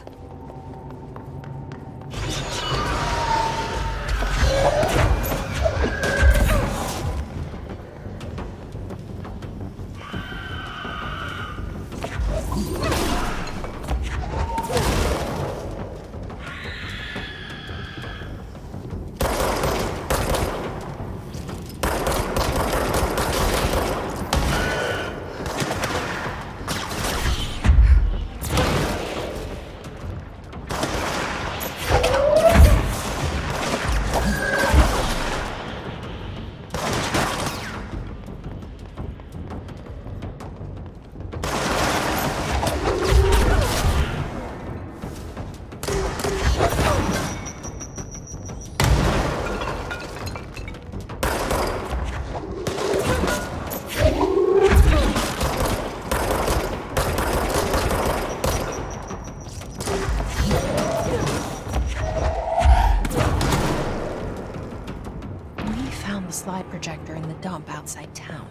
Slide projector in the dump outside town.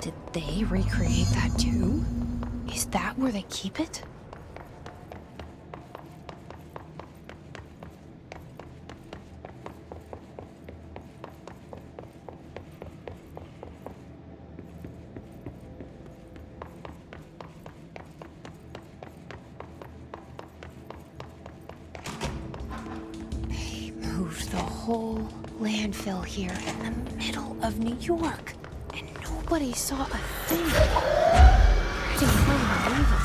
Did they recreate that too? Is that where they keep it? They moved the whole landfill here in the middle of New York, and nobody saw a thing. Pretty unbelievable.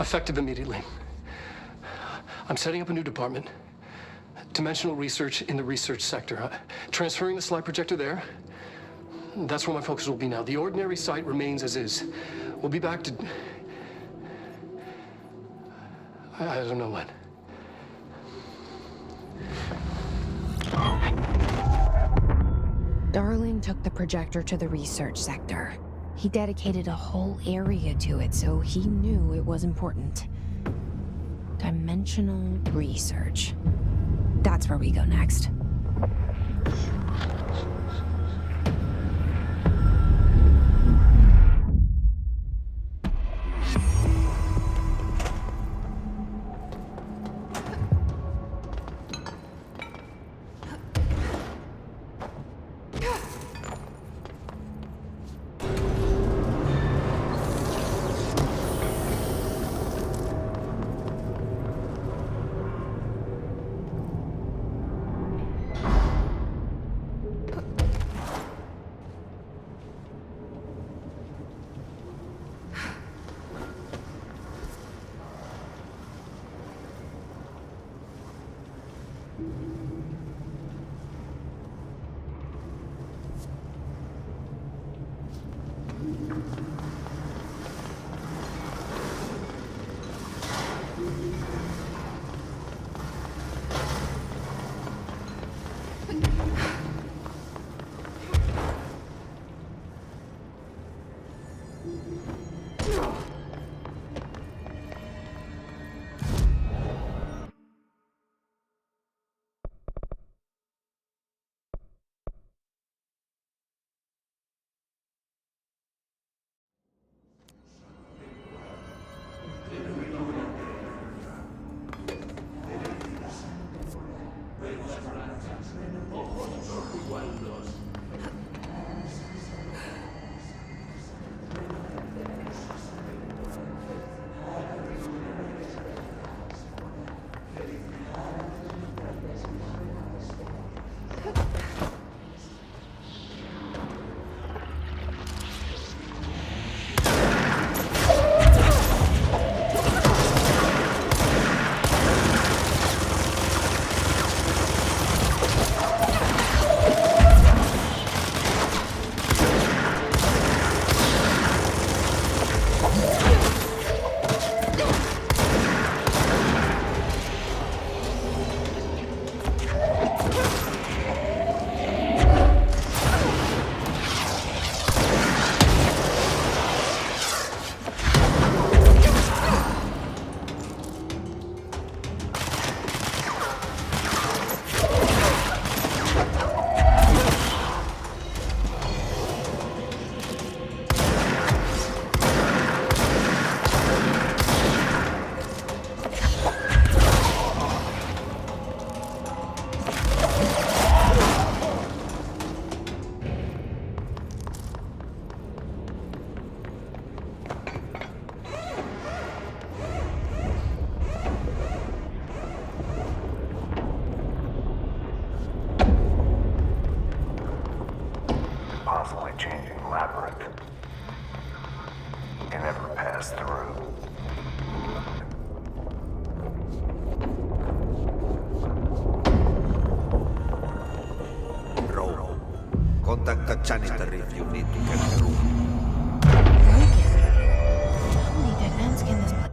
Effective immediately. I'm setting up a new department. Dimensional research in the research sector. Transferring the slide projector there. That's where my focus will be now. The ordinary site remains as is. We'll be back to... I don't know when. Darling took the projector to the research sector. He dedicated a whole area to it, so he knew it was important. Dimensional research. That's where we go next. Constantly changing labyrinth. You never pass through. Bro, contact the janitor if you need to get through. How many dead ends can this place?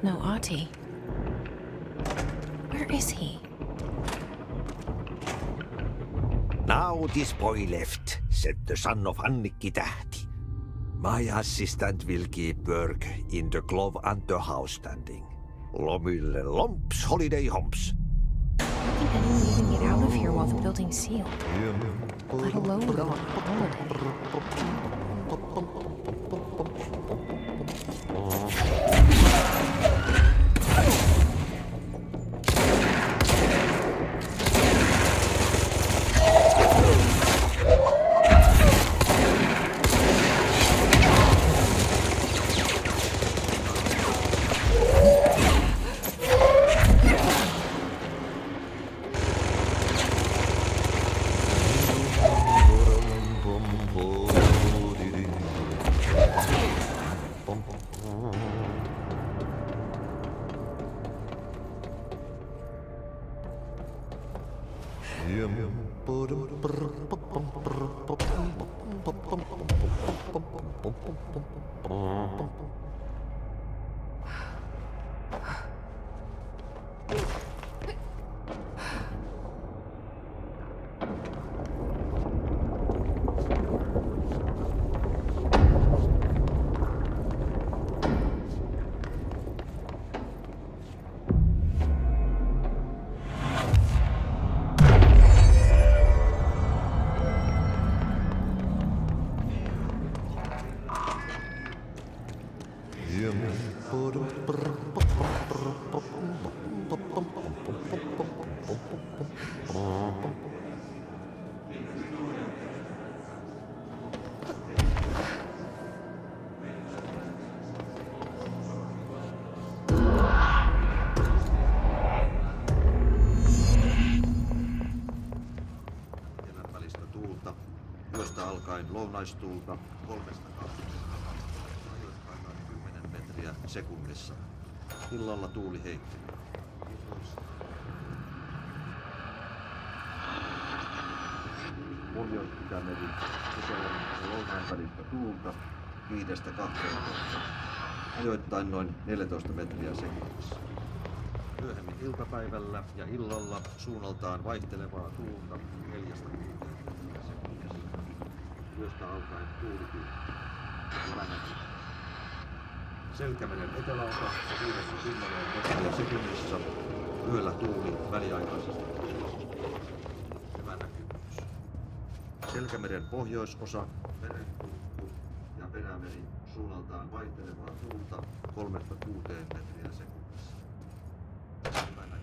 No, Ahti. Where is he? Now Now this boy left, said the son of Annikki Tähti. My assistant will keep work in the glove and the house standing. Lomille lomps, holiday humps. I don't think anyone even get out of here while the building's sealed. Let alone go on holiday. Lounaistuulta 3-2. Ajoittain noin 10 metriä sekunnissa. Illalla tuuli heikkeli. Pohjois-Itä meri, etelän ja lounaan välistä tuulta 5-12. Ajoittain noin 14 metriä sekunnissa. Myöhemmin iltapäivällä ja illalla suunnaltaan vaihtelevaa tuulta 4-6 metriä sekunnissa. Yöstä alkaen tuulikin ja vähäkin. Selkämeren eteläosa 5-10 metriä sekunnissa. Yöllä tuuli väliaikaisesti ja vähäkymys. Selkämeren pohjoisosa, merenkurkku ja Perämeri suunnaltaan vaihtelevaa tuulta 3-6 metriä sekunnissa. Vähäkymys.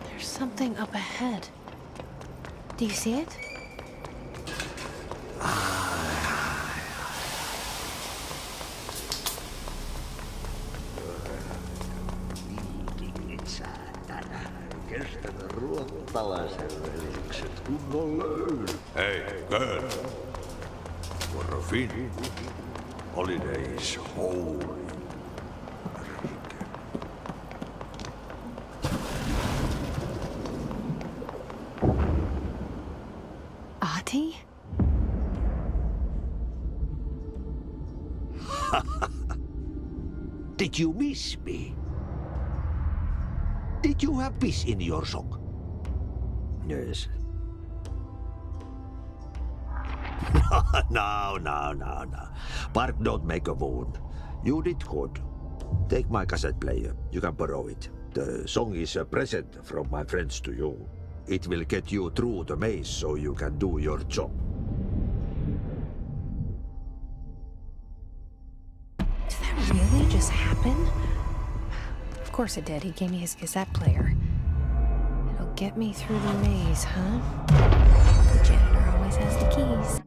There's something up ahead. Do you see it? Kestävä ruottalaisen velikset kunnon löydä. Hey, girl. For a fin. Holidays holy. Ahti? Did you miss me? Did you have peace in your song? Yes. No. Bark don't make a wound. You did good. Take my cassette player. You can borrow it. The song is a present from my friends to you. It will get you through the maze so you can do your job. Did that really just happen? Of course it did. He gave me his cassette player. It'll get me through the maze, huh? The janitor always has the keys.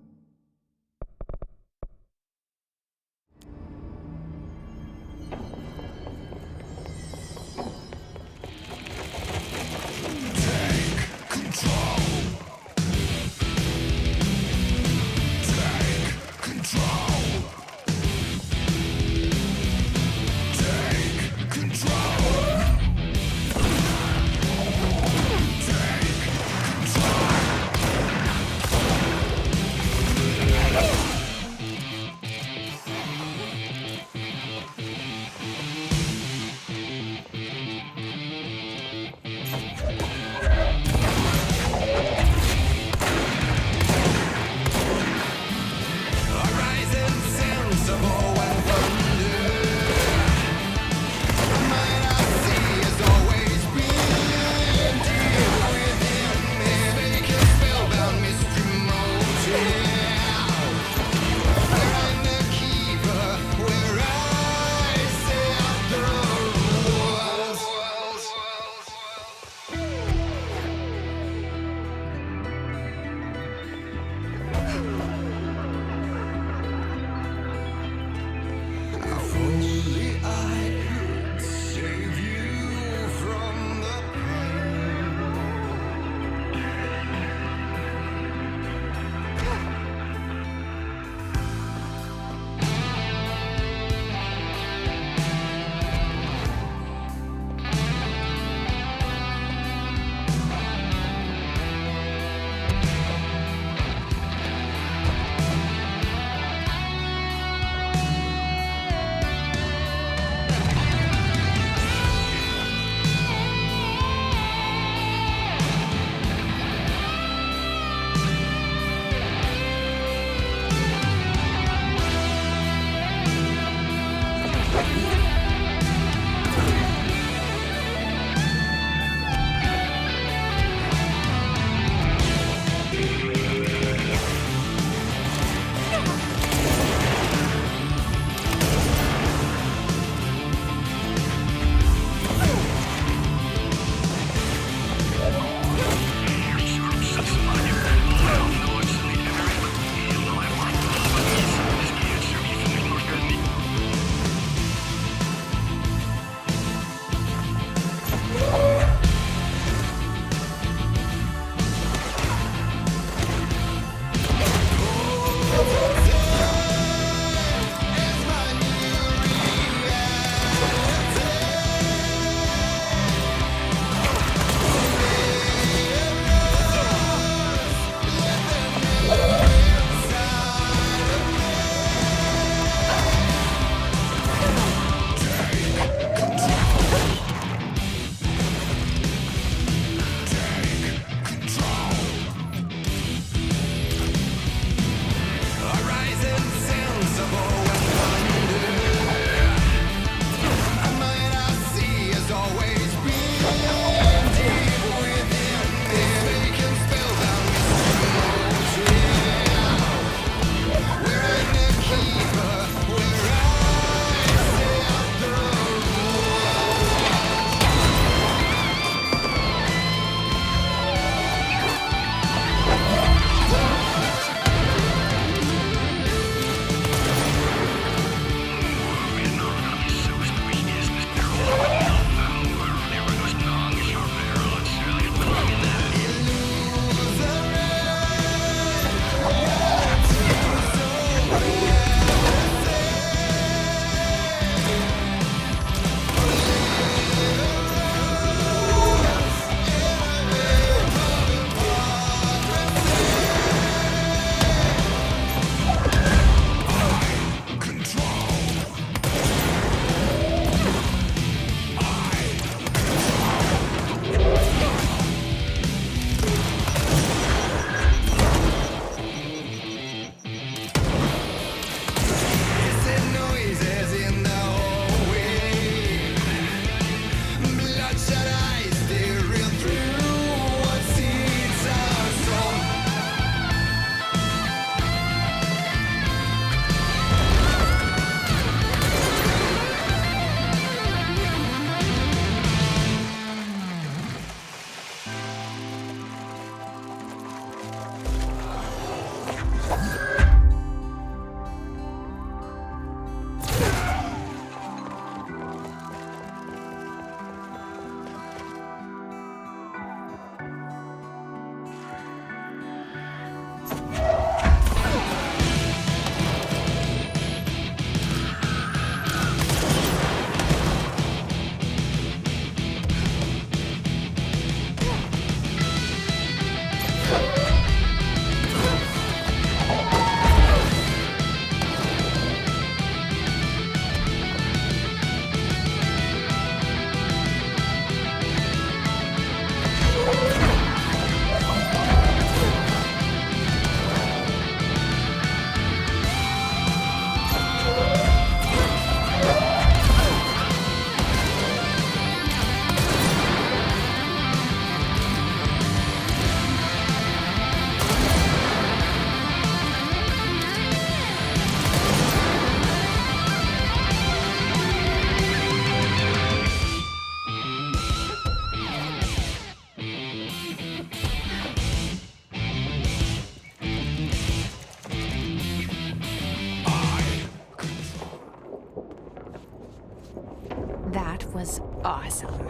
That was awesome.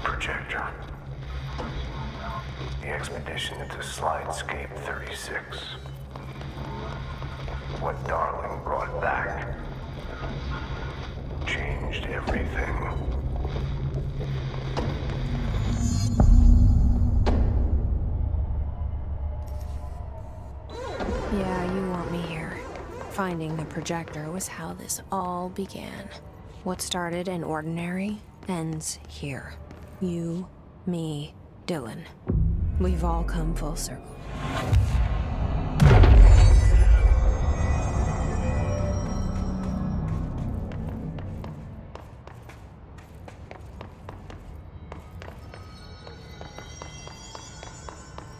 Projector. The expedition into Slidescape 36. What Darling brought back changed everything. Yeah, you want me here. Finding the projector was how this all began. What started in ordinary ends here. You, me, Dylan. We've all come full circle.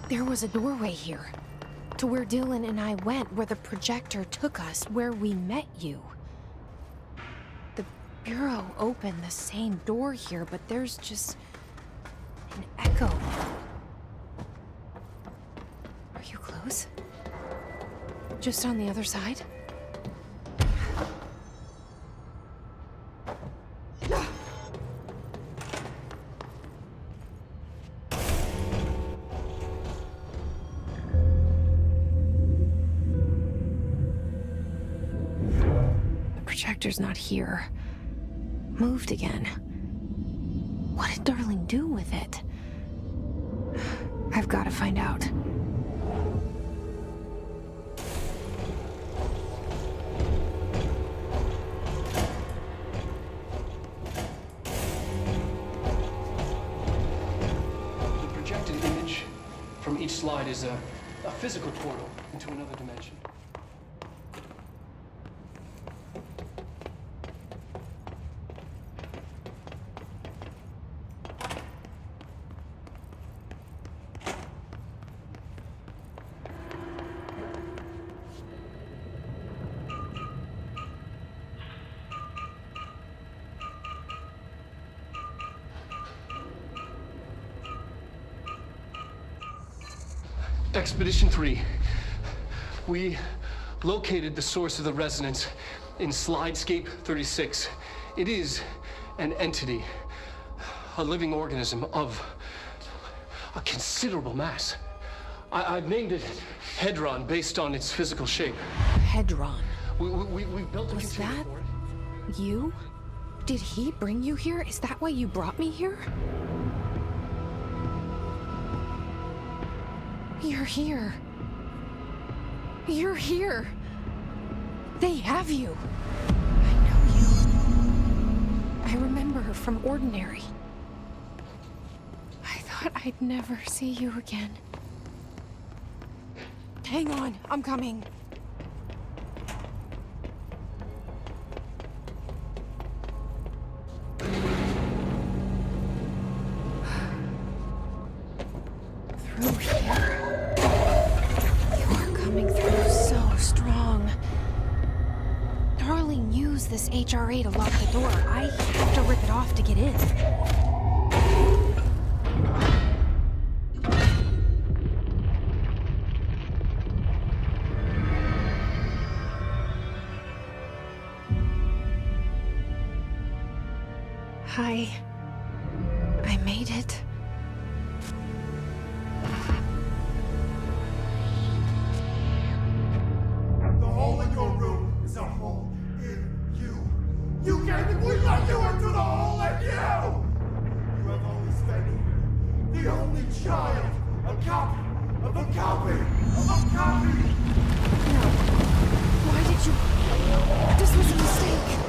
There was a doorway here. To where Dylan and I went, where the projector took us, where we met you. The Bureau opened the same door here, but there's just an echo. Are you close? Just on the other side? Projector's not here. Moved again. What did Darling do with it? I've got to find out. The projected image from each slide is a physical portal into another dimension. Expedition 3. We located the source of the resonance in Slidescape 36. It is an entity, a living organism of a considerable mass. I've named it Hedron based on its physical shape. Hedron. We built a Was container that for it. you? Did he bring you here? Is that why you brought me here? You're here. You're here. They have you. I know you. I remember her from Ordinary. I thought I'd never see you again. Hang on, I'm coming. Through here. You're coming through so strong. Darling used this HRA to lock the door. I have to rip it off to get in. Hi. I made it. The hole in your room is a hole in you. You came and we let you into the hole in you! You have always been here. The only child. A copy of a copy of a copy! No. Why did you... This was a mistake.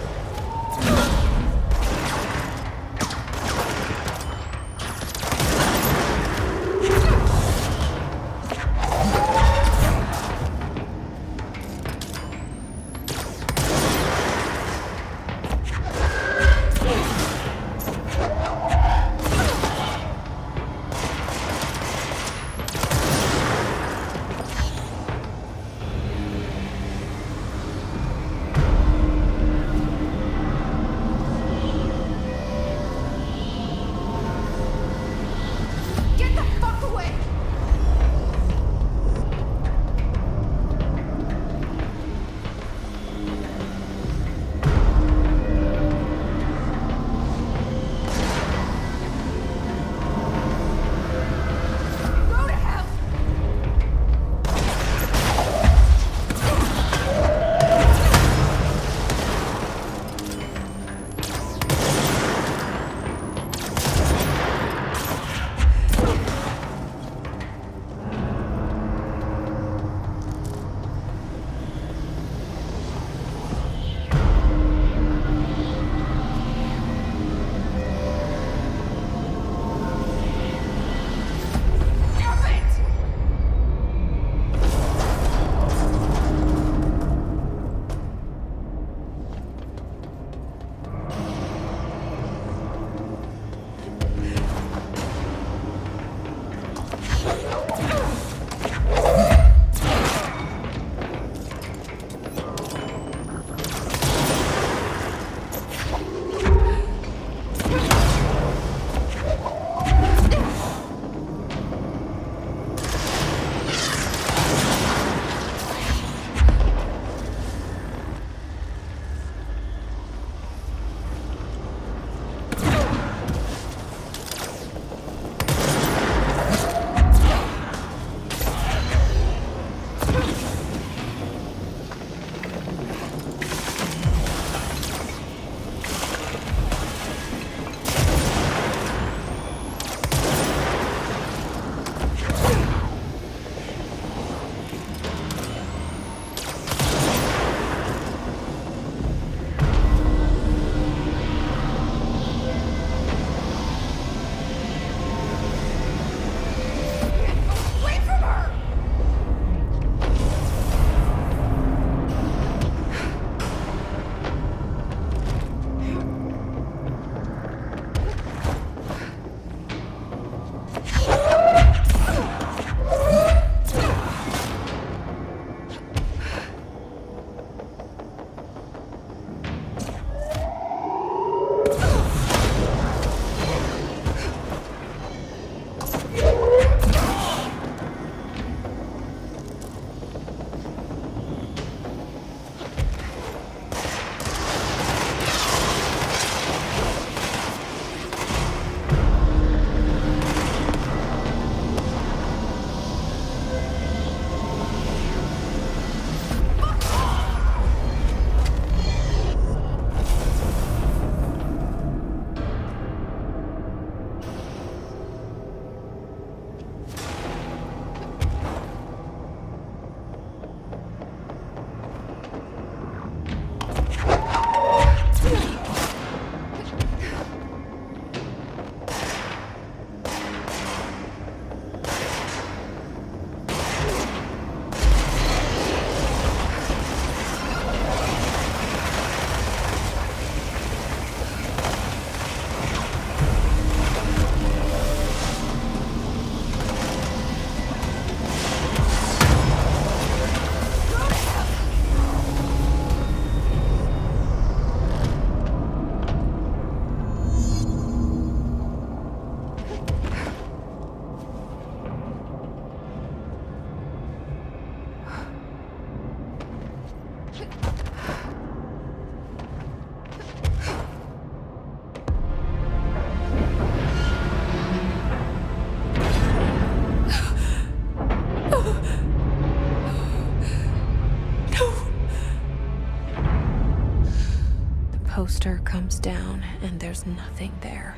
Poster comes down and there's nothing there.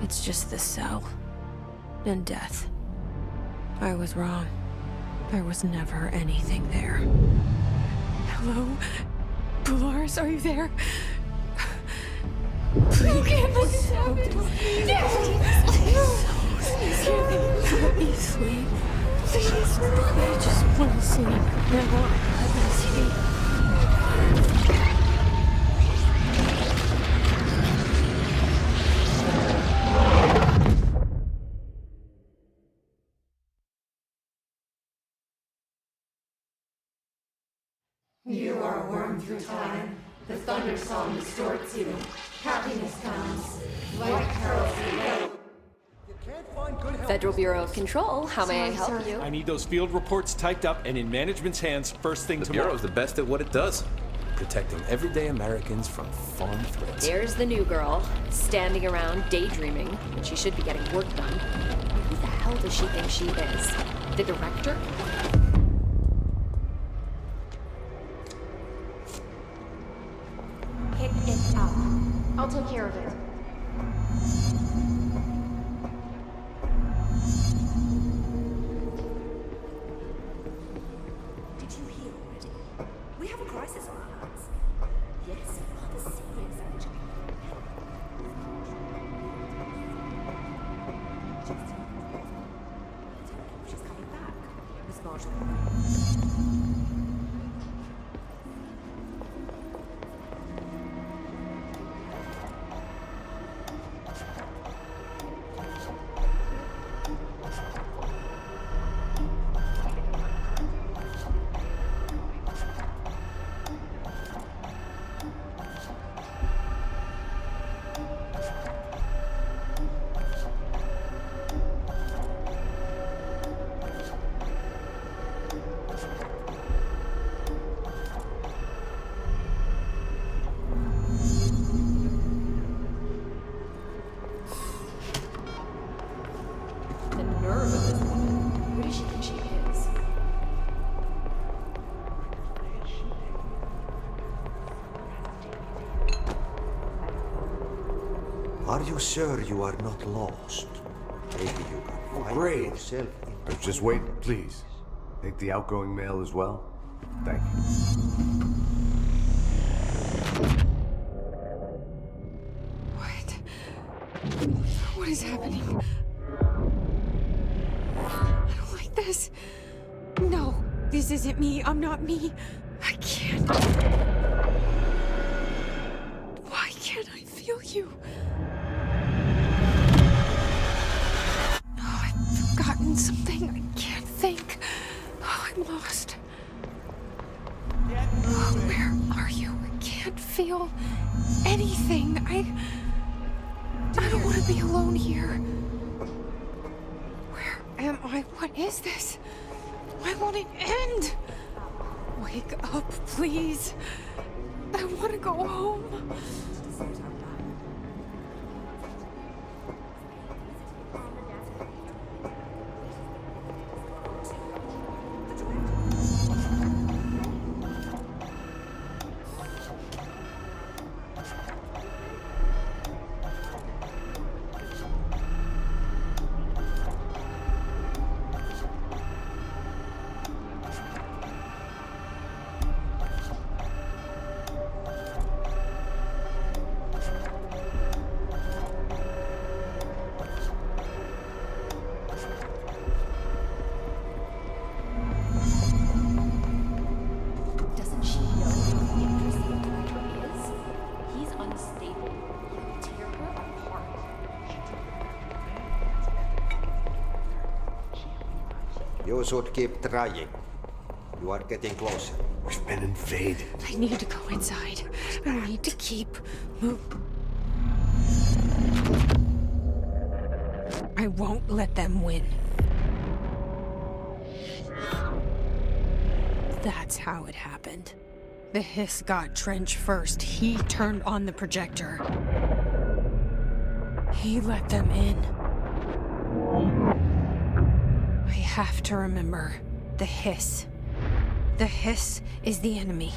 It's just the cell and death. I was wrong. There was never anything there. Hello? Polaris, are you there? Please can't let this happen. Please let me sleep. Please, I just want to sleep. Now, let me sleep. You are a worm through time. The thunder song distorts you. Happiness comes. White pearls away. Federal Bureau of Control, how may I help you? I need those field reports typed up and in management's hands first thing tomorrow. The Bureau's the best at what it does. Protecting everyday Americans from foreign threats. There's the new girl, standing around daydreaming, when she should be getting work done. Who the hell does she think she is? The director? Pick it up. I'll take care of it. Did you hear already? We have a crisis on our hands. Yes, rather serious, actually. She's coming back. Miss Marshall. The nerve of this woman. Who does she think she is? Are you sure you are not lost? Maybe you can find Great. yourself in Just wait, please. Take the outgoing mail as well. Thank you. What is happening? I don't like this. No, this isn't me. I'm not me. I can't. Why can't I feel you? Oh, I've forgotten something. I can't think. Oh, I'm lost. Oh, where are you? I can't feel anything. I don't want to be alone here. Where am I? What is this? Why won't it end? Wake up, please. I want to go home. Doesn't she know how dangerous the director is? He's unstable. He'll tear her apart. You should keep trying. You are getting closer. We've been invaded. I need to go inside. I need to keep moving. I won't let them win. That's how it happened. The hiss got Trench first. He turned on the projector. He let them in. I have to remember the hiss. The hiss is the enemy.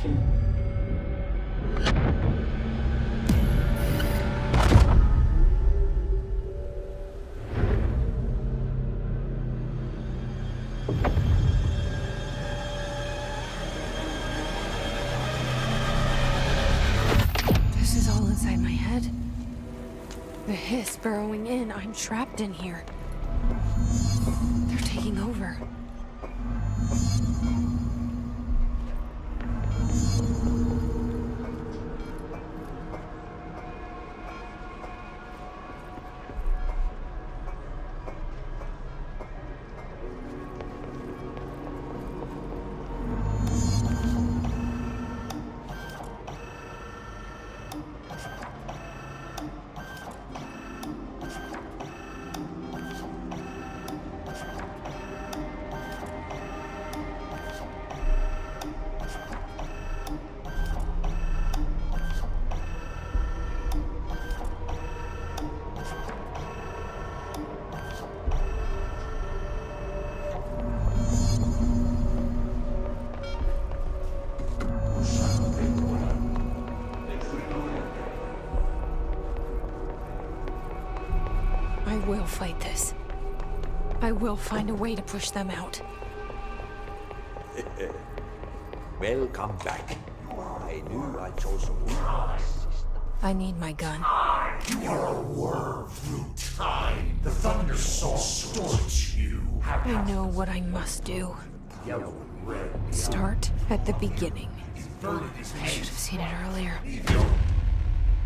This is all inside my head. The hiss burrowing in. I'm trapped in here. They're taking over. I will fight this. I will find a way to push them out. Welcome back. I knew I chose a good. I need my gun. You are a worm through time. The Thunder Soul distorts you. I know what I must do. Start at the beginning. I should have seen it earlier.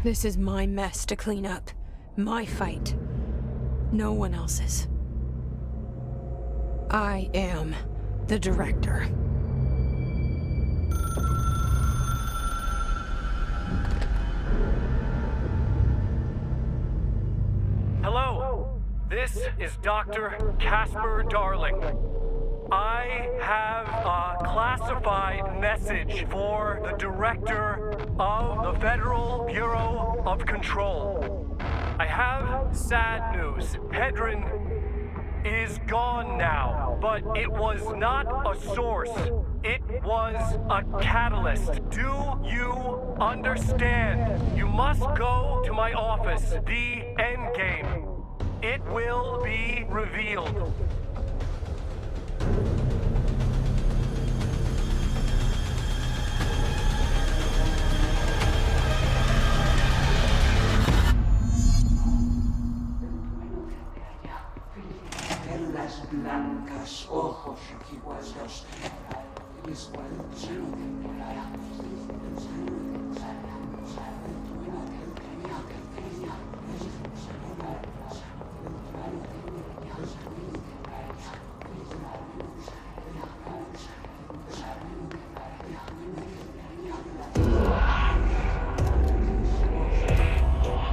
This is my mess to clean up. My fight. No one else's. I am the director. Hello, this is Dr. Casper Darling. I have a classified message for the director of the Federal Bureau of Control. I have sad news. Hedron is gone now, but it was not a source. It was a catalyst. Do you understand? You must go to my office, the Endgame. It will be revealed. Blancas ojos equivocados.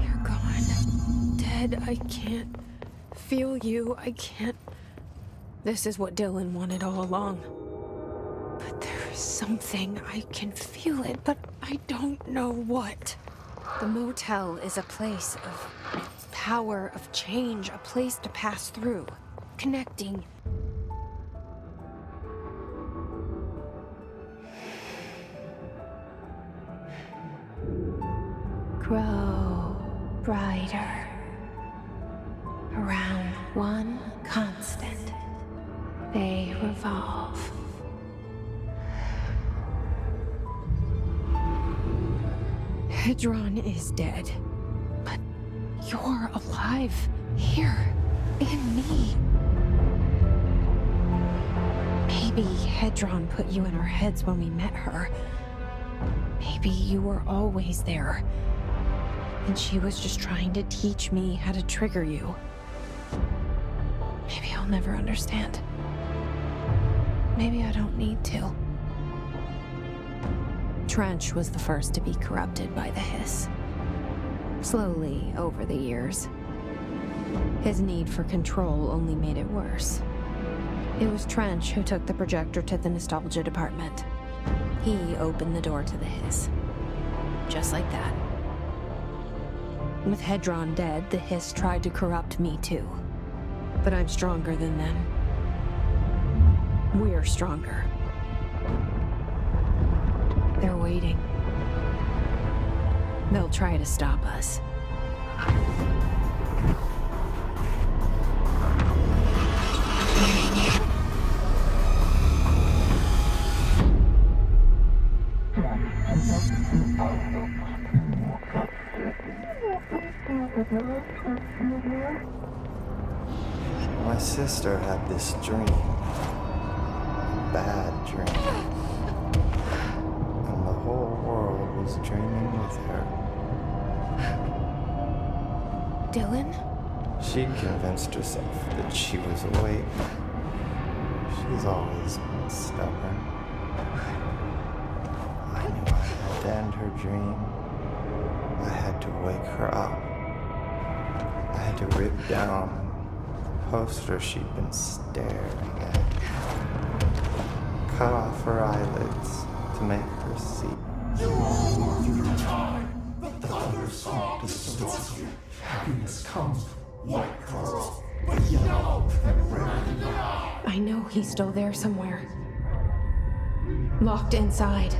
They're gone. Dead. I can't feel you. I can't. This is what Dylan wanted all along. But there is something. I can feel it, but I don't know what. The motel is a place of power, of change, a place to pass through, connecting. Grow brighter around one constant. They revolve. Hedron is dead, but you're alive here in me. Maybe Hedron put you in our heads when we met her. Maybe you were always there, and she was just trying to teach me how to trigger you. Maybe I'll never understand. Maybe I don't need to. Trench was the first to be corrupted by the hiss. Slowly, over the years. His need for control only made it worse. It was Trench who took the projector to the nostalgia department. He opened the door to the hiss. Just like that. With Hedron dead, the hiss tried to corrupt me too. But I'm stronger than them. We're stronger. They're waiting. They'll try to stop us. My sister had this dream. Bad dream. And the whole world was dreaming with her. Dylan? She convinced herself that she was awake. She's always been stubborn. I knew I had to end her dream. I had to wake her up. I had to rip down the poster she'd been staring at. Cut off her eyelids to make her see. You are worth your time. The thunder song distorts you. Happiness comes, white pearls, but yellow and red in the eye. I know he's still there somewhere. Locked inside.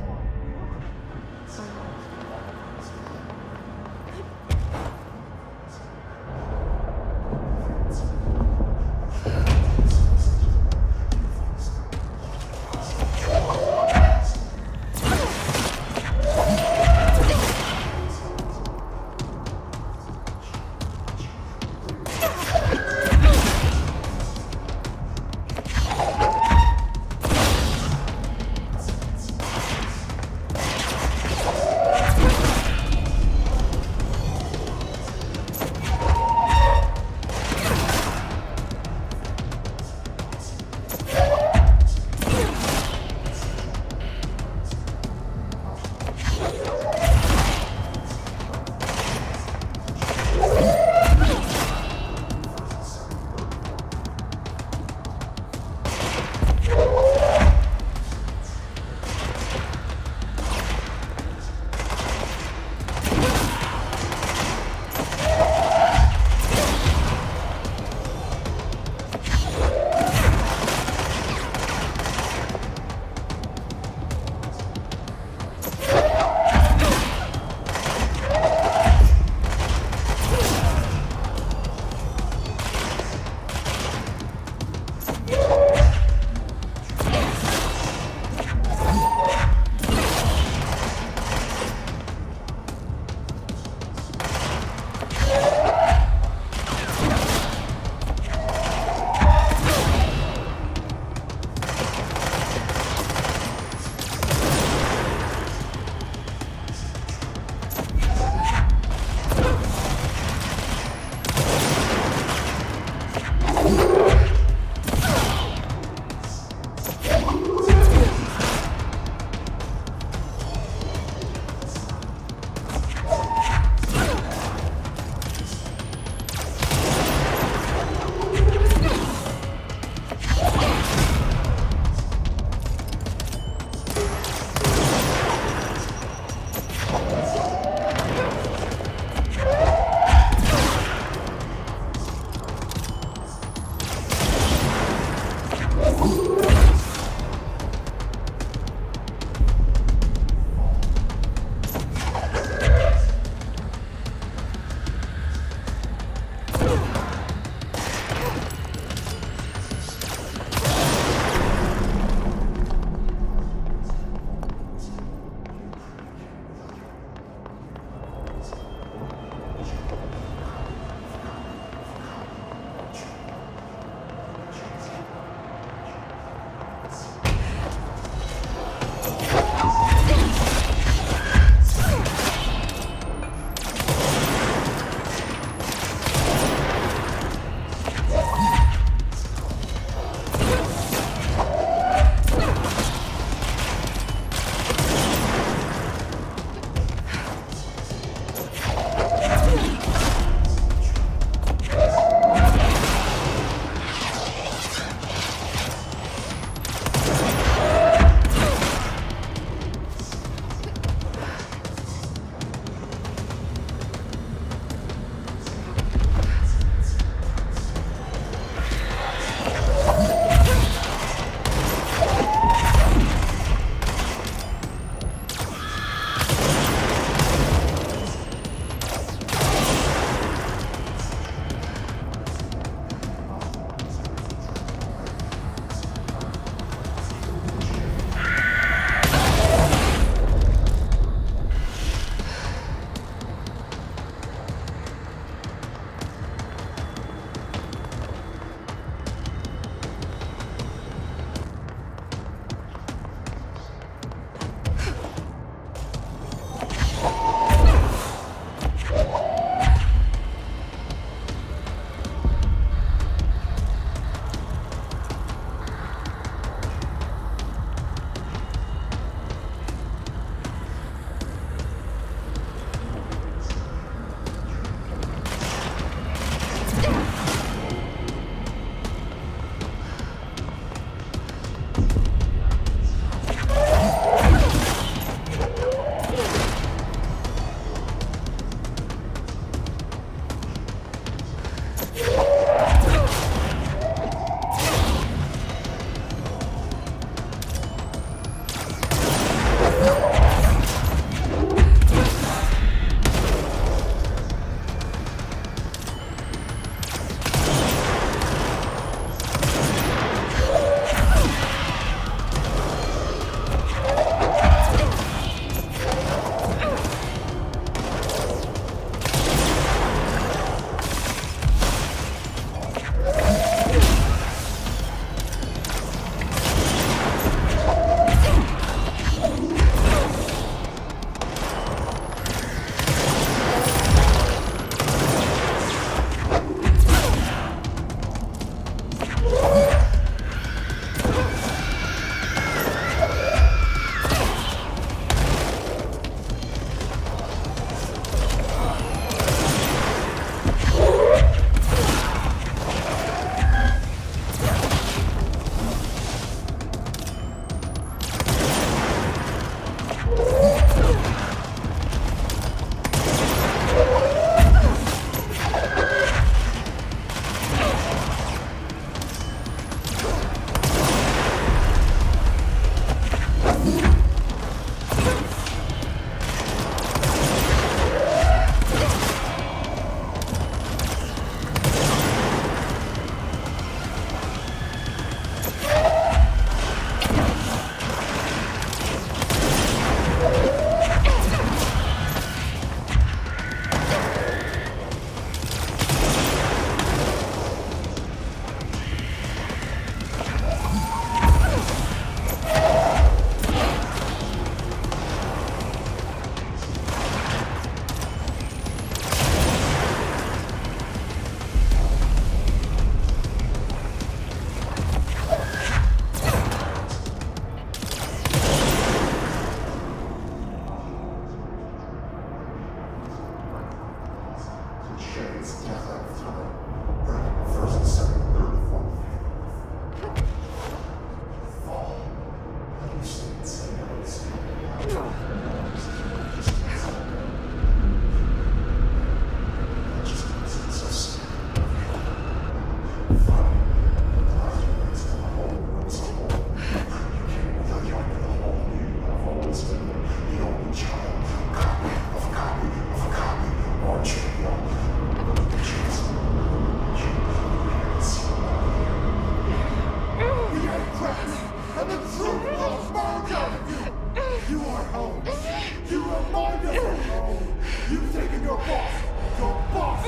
your boss! Your boss!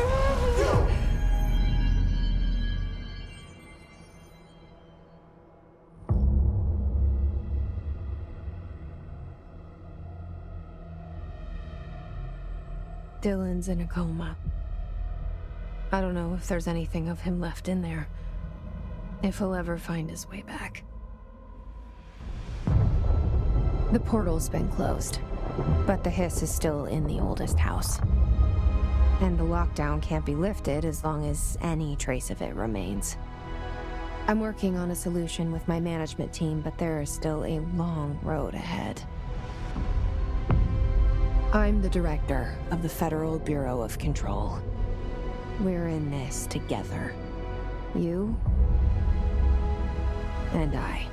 You! Dylan's in a coma. I don't know if there's anything of him left in there. If he'll ever find his way back. The portal's been closed, but the hiss is still in the oldest house. And the lockdown can't be lifted as long as any trace of it remains. I'm working on a solution with my management team, but there is still a long road ahead. I'm the director of the Federal Bureau of Control. We're in this together. You and I.